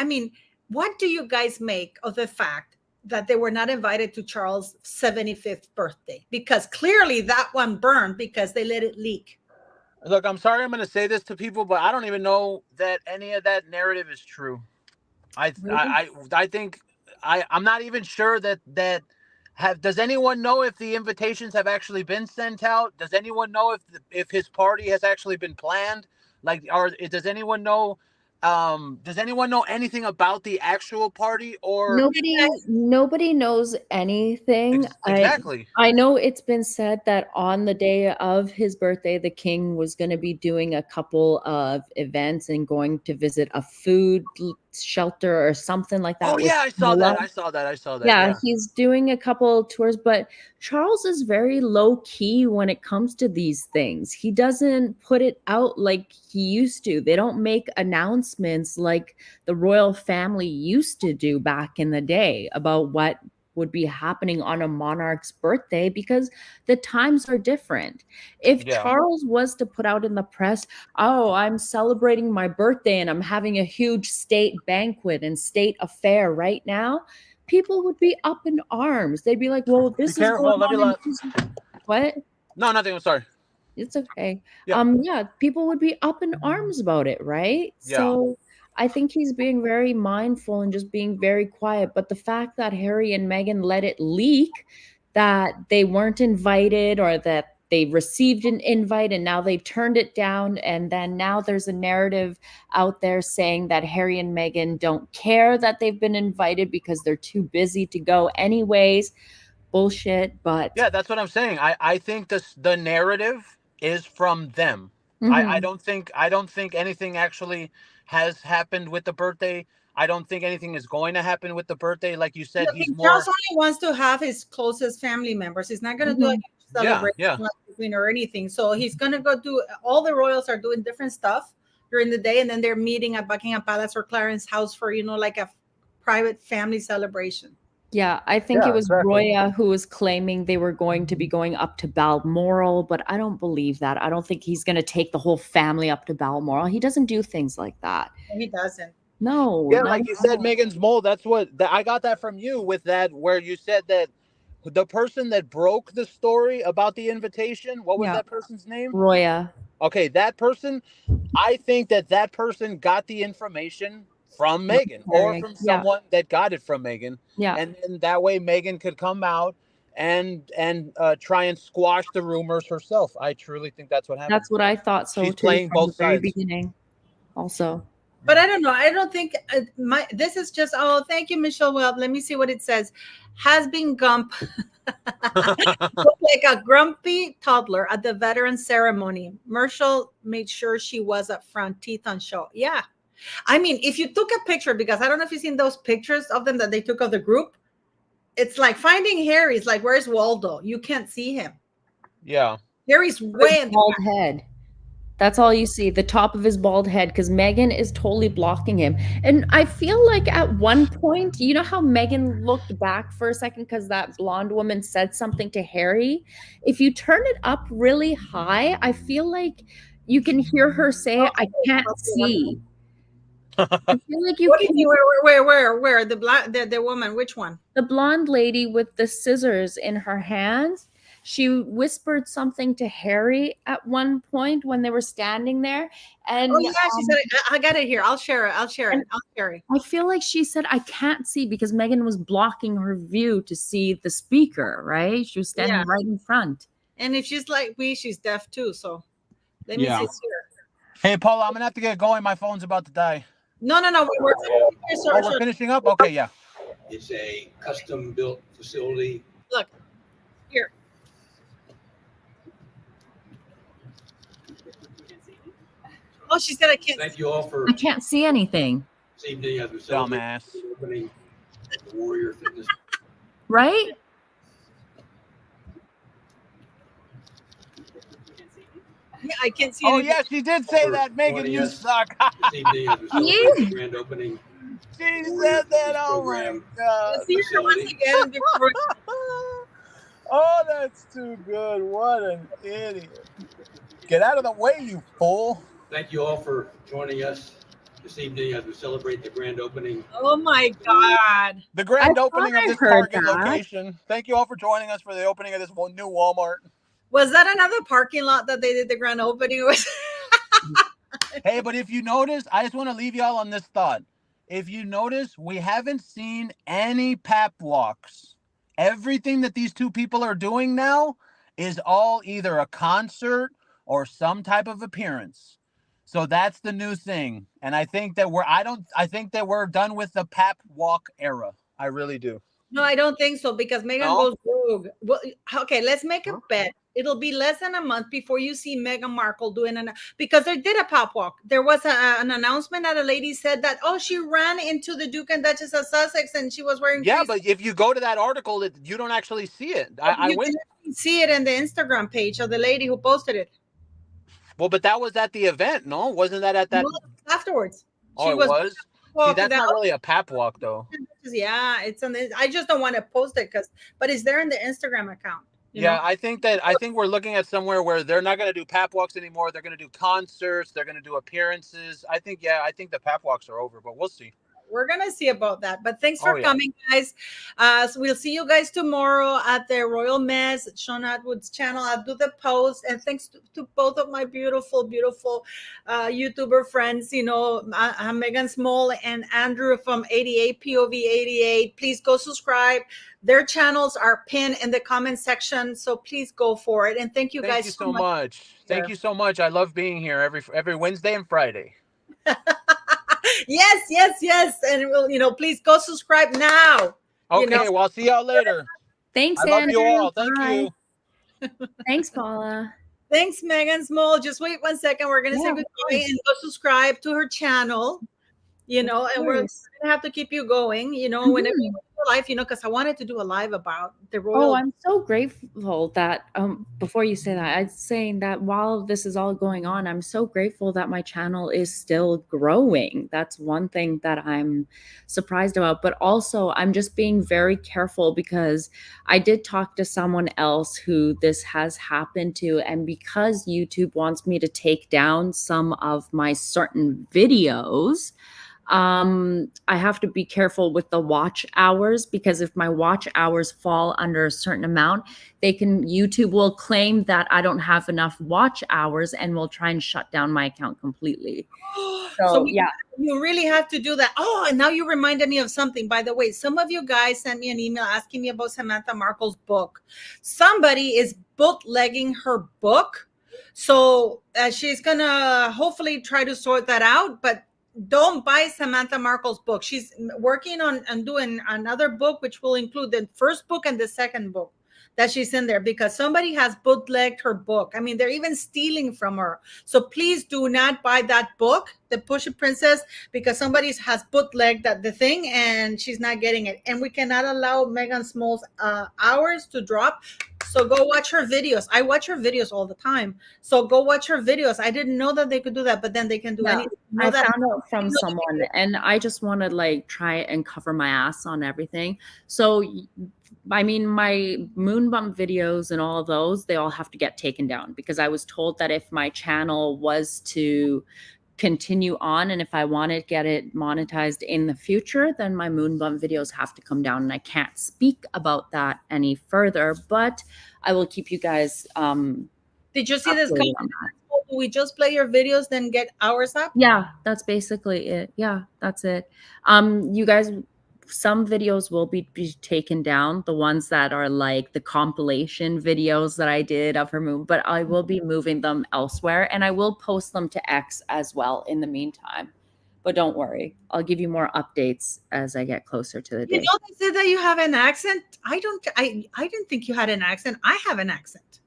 do you guys make of the fact that they were not invited to Charles' 75th birthday? Because clearly that one burned because they let it leak. Look, I'm sorry I'm going to say this to people, but I don't even know that any of that narrative is true. I think I'm not even sure that does anyone know if the invitations have actually been sent out? Does anyone know if his party has actually been planned? Like, or does anyone know anything about the actual party? Or nobody knows anything. Exactly. I know it's been said that on the day of his birthday, the king was going to be doing a couple of events and going to visit a food shelter or something like that. Oh yeah, I saw that. Yeah, he's doing a couple tours, but Charles is very low key when it comes to these things. He doesn't put it out like he used to. They don't make announcements like the royal family used to do back in the day about what would be happening on a monarch's birthday because the times are different. If Yeah. Charles was to put out in the press, oh, I'm celebrating my birthday and I'm having a huge state banquet and state affair right now, people would be up in arms. They'd be like, well, this is careful, going love you on. lot. What? No, nothing. I'm sorry. It's okay. Yeah. Yeah, people would be up in arms about it, right? Yeah. So I think he's being very mindful and just being very quiet. But the fact that Harry and Meghan let it leak that they weren't invited or that they received an invite and now they turned it down, and then now there's a narrative out there saying that Harry and Meghan don't care that they've been invited because they're too busy to go anyways. Bullshit. But Yeah, that's what I'm saying. I think the narrative is from them. I don't think anything actually has happened with the birthday. I don't think anything is going to happen with the birthday. Like you said, he's more. Charles only wants to have his closest family members. He's not going to do a celebration Yeah. like the Queen or anything. So he's going to go do, all the royals are doing different stuff during the day, and then they're meeting at Buckingham Palace or Clarence House for, like a private family celebration. Yeah, I think it was Roya who was claiming they were going to be going up to Balmoral, but I don't believe that. I don't think he's going to take the whole family up to Balmoral. He doesn't do things like that. He doesn't. No. Yeah, like you said, Meghan's mole. That's what I got that from you with that, where you said that the person that broke the story about the invitation, what was that person's name? Roya. Okay, that person, I think that person got the information from Meghan or from someone that got it from Meghan. Yeah. And then that way Meghan could come out and try and squash the rumors herself. I truly think that's what happened. That's what I thought so She's too playing from both the very sides. beginning. Also. But I don't know. I don't think this is just, thank you, Michelle Webb. Let me see what it says. Has been gump. Looked like a grumpy toddler at the veteran ceremony. Marshall made sure she was up front, teeth on show. Yeah. I mean, if you took a picture, because I don't know if you've seen those pictures of them that they took of the group, it's like finding Harry. It's like, where's Waldo? You can't see him. Yeah. Harry's way in the bald head. That's all you see, the top of his bald head, because Meghan is totally blocking him. And I feel like at one point, you know how Meghan looked back for a second because that blonde woman said something to Harry? If you turn it up really high, I feel like you can hear her say, I can't see. I feel like where the woman, which one? The blonde lady with the scissors in her hands. She whispered something to Harry at one point when they were standing there. And she said, I got it here. I'll share it. I'll share it. I feel like she said, I can't see, because Meghan was blocking her view to see the speaker, right? She was standing right in front. And if she's like she's deaf too. So let me see here. Hey, Paula, I'm going to have to get going. My phone's about to die. No. We're finishing up? Okay, yeah. It's a custom-built facility. Look, here. Oh, she said I can't. Thank you all for I can't see anything. this evening as we celebrate the opening of the Warrior Fitness. Right? Yeah, I can't see. Oh, yeah, she did say that. Meghan, you suck. This evening as we celebrate the grand opening. She said that. Oh, my God. See her once again before. Oh, that's too good. What an idiot. Get out of the way, you fool. Thank you all for joining us this evening as we celebrate the grand opening. Oh my God. The grand opening of this Target location. Thank you all for joining us for the opening of this new Walmart. Was that another parking lot that they did the grand opening with? Hey, but if you notice, I just want to leave y'all on this thought. If you notice, we haven't seen any pap walks. Everything that these two people are doing now is all either a concert or some type of appearance. So that's the new thing. And I think that we're done with the pap walk era. I really do. No, I don't think so, because Meghan goes rogue. Well, okay, let's make a bet. It'll be less than a month before you see Meghan Markle doing because they did a pop walk. There was an announcement that a lady said that, she ran into the Duke and Duchess of Sussex and she was wearing. Yeah, but if you go to that article, you don't actually see it. I went see it in the Instagram page of the lady who posted it. Well, but that was at the event, no? Wasn't that at that? No, afterwards. Oh, it was? See, that's not really a pap walk, though. Yeah, it's on the. I just don't want to post it but it's there in the Instagram account. Yeah, I think we're looking at somewhere where they're not going to do pap walks anymore. They're going to do concerts. They're going to do appearances. I think the pap walks are over, but we'll see. We're gonna see about that. But thanks for coming, guys. So we'll see you guys tomorrow at the Royal Mess, Sean Atwood's channel. I'll do the post. And thanks to both of my beautiful YouTuber friends, Meghan Small and Andrew from 88 POV 88. Please go subscribe. Their channels are pinned in the comment section, so please go for it. And thank you guys so much. Thank you so much. I love being here every Wednesday and Friday. Yes. And please go subscribe now. Okay, well, I'll see y'all later. Thanks, I love you all. Thank Bye. you. Thanks, Paula. Thanks, Meghan Small. Just wait 1 second. We're gonna say goodbye and go subscribe to her channel. And we're gonna have to keep you going. Whenever you do live, because I wanted to do a live about the royal. Oh, I'm so grateful that before you say that, I'm saying that while this is all going on, I'm so grateful that my channel is still growing. That's one thing that I'm surprised about. But also, I'm just being very careful because I did talk to someone else who this has happened to, and because YouTube wants me to take down some of my certain videos, I have to be careful with the watch hours, because if my watch hours fall under a certain amount, YouTube will claim that I don't have enough watch hours and will try and shut down my account completely. So yeah, you really have to do that. Oh, and now you reminded me of something. By the way, some of you guys sent me an email asking me about Samantha Markle's book. Somebody is bootlegging her book. So she's gonna hopefully try to sort that out, but don't buy Samantha Markle's book. She's working on doing another book, which will include the first book and the second book that she's in there, because somebody has bootlegged her book. I mean, they're even stealing from her. So please do not buy that book, The Pushy Princess, because somebody has bootlegged the thing and she's not getting it. And we cannot allow Meghan Small's hours to drop. So go watch her videos. I watch her videos all the time. So go watch her videos. I didn't know that they could do that, but then they can do anything. I found out from someone, and I just want to try and cover my ass on everything. So, I mean, my moon bump videos and all of those, they all have to get taken down, because I was told that if my channel was to continue on and if I want to get it monetized in the future, then my moon bump videos have to come down, and I can't speak about that any further, but I will keep you guys did you see this comment? Do we just play your videos then get hours up? Yeah, that's basically it. Yeah, that's it. You guys, some videos will be taken down, the ones that are like the compilation videos that I did of her moon, but I will be moving them elsewhere, and I will post them to X as well in the meantime. But don't worry, I'll give you more updates as I get closer to the day. They said that you have an accent. I didn't think you had an accent. I have an accent.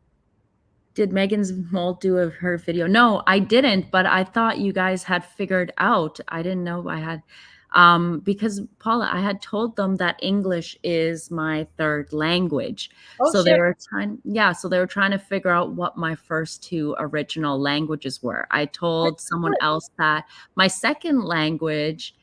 Did Meghan's Mole do her video? No, I didn't, but I thought you guys had figured out. I didn't know I had. Because Paula, I had told them that English is my third language. So they were trying to figure out what my first two original languages were. I told someone else that my second language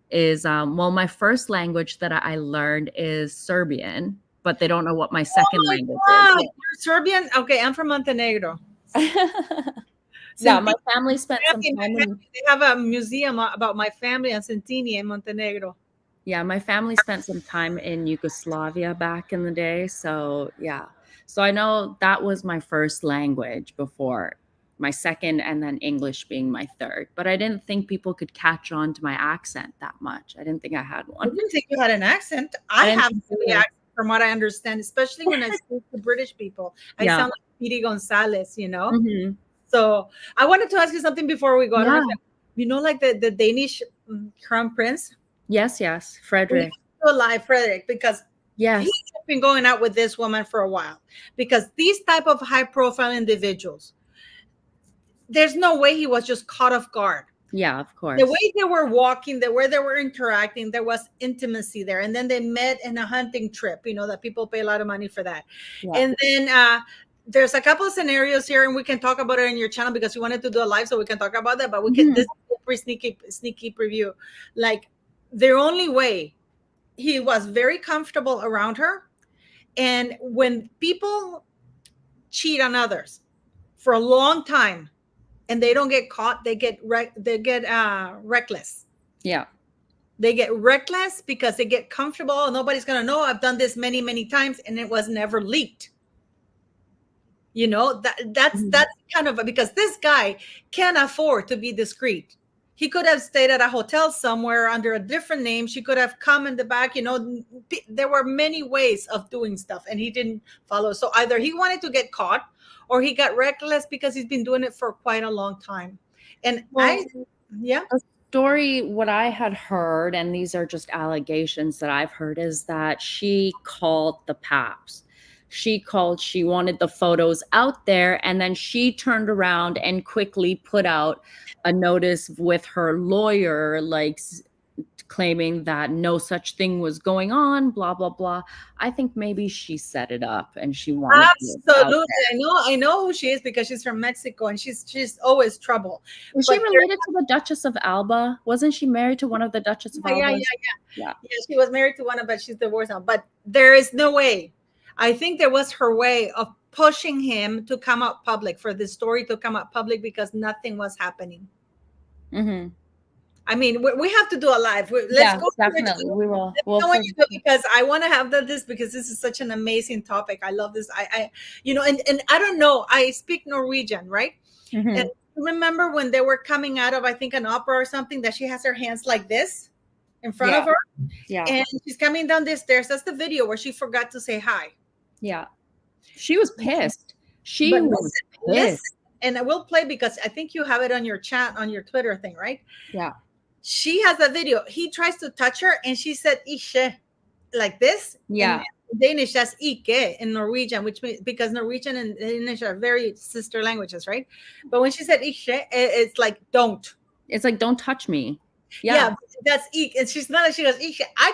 is, my first language that I learned is Serbian, but they don't know what my second language is. You're Serbian? Okay, I'm from Montenegro. Yeah, my family spent some time in... They have a museum about my family in Centini in Montenegro. Yeah, my family spent some time in Yugoslavia back in the day. So, yeah. So I know that was my first language before, my second, and then English being my third. But I didn't think people could catch on to my accent that much. I didn't think I had one. I didn't think you had an accent. I have the accent from what I understand, especially when I speak to British people. I sound like Speedy Gonzalez, Mm-hmm. So I wanted to ask you something before we go. Like the Danish crown prince? Yes, Frederick. Still alive, Frederick, because he's been going out with this woman for a while. Because these type of high-profile individuals, there's no way he was just caught off guard. Yeah, of course. The way they were walking, the way they were interacting, there was intimacy there. And then they met in a hunting trip, that people pay a lot of money for that. Yeah. And then there's a couple of scenarios here, and we can talk about it in your channel because you wanted to do a live, so we can talk about that. But we can. This is sneaky preview. Like their only way, he was very comfortable around her. And when people cheat on others for a long time and they don't get caught, they get reckless. Yeah. They get reckless because they get comfortable. Nobody's going to know I've done this many, many times, and it was never leaked. You know, that's kind of because this guy can't afford to be discreet. He could have stayed at a hotel somewhere under a different name. She could have come in the back. You know, there were many ways of doing stuff, and he didn't follow. So either he wanted to get caught or he got reckless because he's been doing it for quite a long time. And a story, what I had heard, and these are just allegations that I've heard, is that she called the Paps. She wanted the photos out there, and then she turned around and quickly put out a notice with her lawyer, like claiming that no such thing was going on, blah, blah, blah. I think maybe she set it up and she wanted absolutely. I know who she is because she's from Mexico and she's always trouble. Is she related to the Duchess of Alba? Wasn't she married to one of the Duchess of Alba? Yeah, she was married to one of, but she's divorced now. But there is no way. I think there was her way of pushing him to come out public, for this story to come out public, because nothing was happening. Mm-hmm. I mean, we have to do a live. Let's go. Definitely. We will. Because I want to have this because this is such an amazing topic. I love this. I you know, and I don't know. I speak Norwegian, right? Mm-hmm. And remember when they were coming out of, I think, an opera or something, that she has her hands like this in front of her. Yeah. And she's coming down the stairs. That's the video where she forgot to say hi. Yeah. She was pissed. She was pissed. Listen, and I will play because I think you have it on your chat, on your Twitter thing, right? Yeah. She has a video. He tries to touch her and she said "Ishe," like this. Yeah. In Danish, that's "Ikke" in Norwegian, which means, because Norwegian and Danish are very sister languages, right? But when she said "Ishe," it's like don't. It's like don't touch me. Yeah, that's "Ik," and she's not. She goes "Ishe." I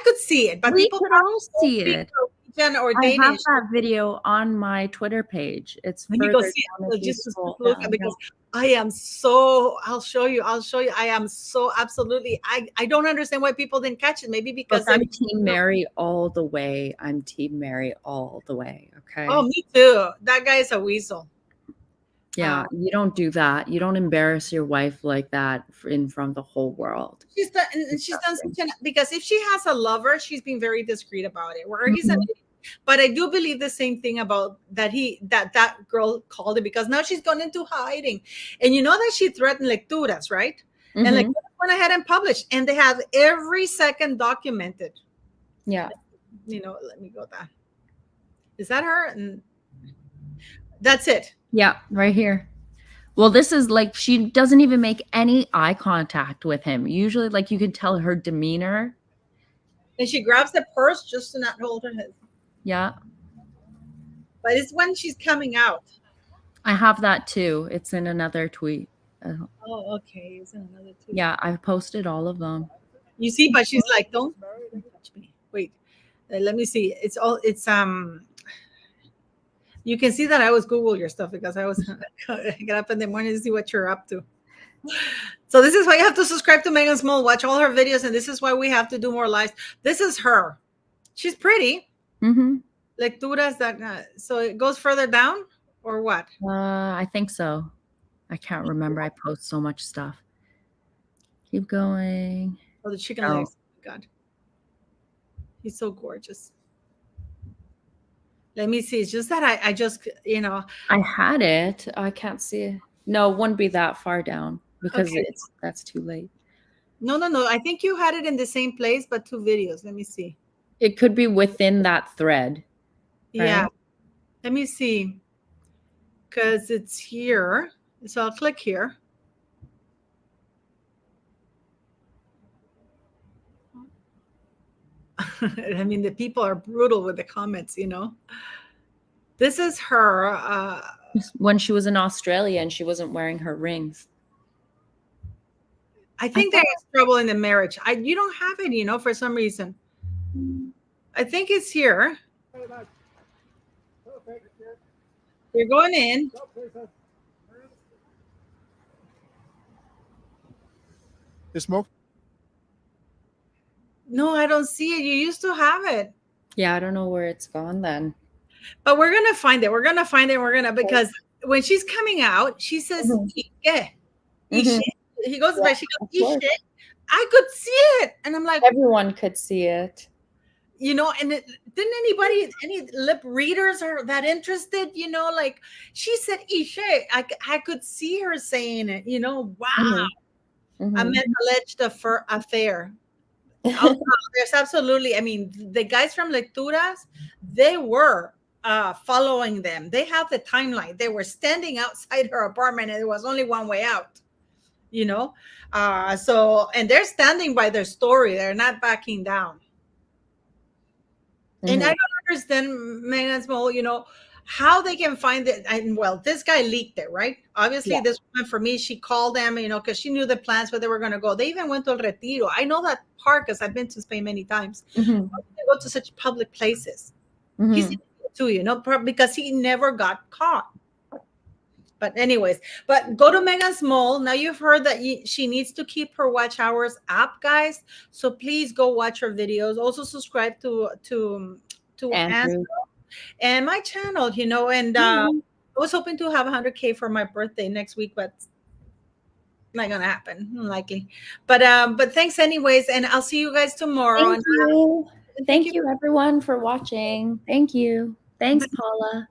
could see it, but we people could all see it. Norwegian or I Danish. have that video on my Twitter page. It's When you further go see down it, if you just scroll look down, because I am so. I'll show you. I am so absolutely. I don't understand why people didn't catch it. Maybe because I'm Team Mary all the way. I'm Team Mary all the way. Okay. Oh, me too. That guy is a weasel. Yeah, you don't do that. You don't embarrass your wife like that in front of the whole world. She's done such an, because if she has a lover, she's been very discreet about it. Where he's but I do believe the same thing about that that girl called it, because now she's gone into hiding. And you know that she threatened lecturas, right? Mm-hmm. And like went ahead and published, and they have every second documented. Yeah. You know, let me go there. Is that her? And that's it. Yeah, right here. Well, this is like, she doesn't even make any eye contact with him. Usually, like, you can tell her demeanor. And she grabs the purse just to not hold her head. Yeah. But it's when she's coming out. I have that too. It's in another tweet. Oh, okay. It's in another tweet. Yeah, I've posted all of them. You see, but she's like, don't touch me. Wait, let me see. It's you can see that I always Google your stuff because I was get up in the morning to see what you're up to. So this is why you have to subscribe to Meghan Small, watch all her videos, and this is why we have to do more lives. This is her. She's pretty. Mm-hmm. Lecturas that so it goes further down or what? I think so. I can't remember. I post so much stuff. Keep going. Oh, the chicken legs. God, he's so gorgeous. Let me see. It's just that I just, you know. I had it. I can't see it. No, it wouldn't be that far down because that's too late. No. I think you had it in the same place, but 2 videos. Let me see. It could be within that thread. Right? Yeah. Let me see. Because it's here. So I'll click here. I mean, the people are brutal with the comments, you know. This is her. When she was in Australia and she wasn't wearing her rings. I think there is trouble in the marriage. You don't have it, you know, for some reason. I think it's here. You're going in. smoke? No, I don't see it. You used to have it. Yeah, I don't know where it's gone then. But we're gonna find it. We're gonna find it. Because when she's coming out, she says, "Ike, Ishe." He goes by. She goes, "Ishe." I could see it, and I'm like, everyone could see it. You know, and didn't any lip readers are that interested? You know, like she said, "Ishe." I could see her saying it. You know, wow. I meant alleged affair. Oh, there's absolutely. I mean, the guys from Lecturas, they were following them. They have the timeline. They were standing outside her apartment, and there was only one way out. You know, so and they're standing by their story. They're not backing down. And I don't understand Meghan's Mole. You know how they can find it. And well, this guy leaked it, right? Obviously, this woman for me, she called them, you know, because she knew the plans where they were going to go. They even went to El Retiro. I know that park because I've been to Spain many times. They go to such public places. He's too, you know, because he never got caught. But anyways, but go to Meghan's Mole. Now you've heard that she needs to keep her watch hours up, guys. So please go watch her videos. Also subscribe to Andrew and my channel, you know. And I was hoping to have 100K for my birthday next week, but not gonna happen, unlikely. But thanks anyways, and I'll see you guys tomorrow. Thank you everyone for watching. Thank you. Thanks, Paula.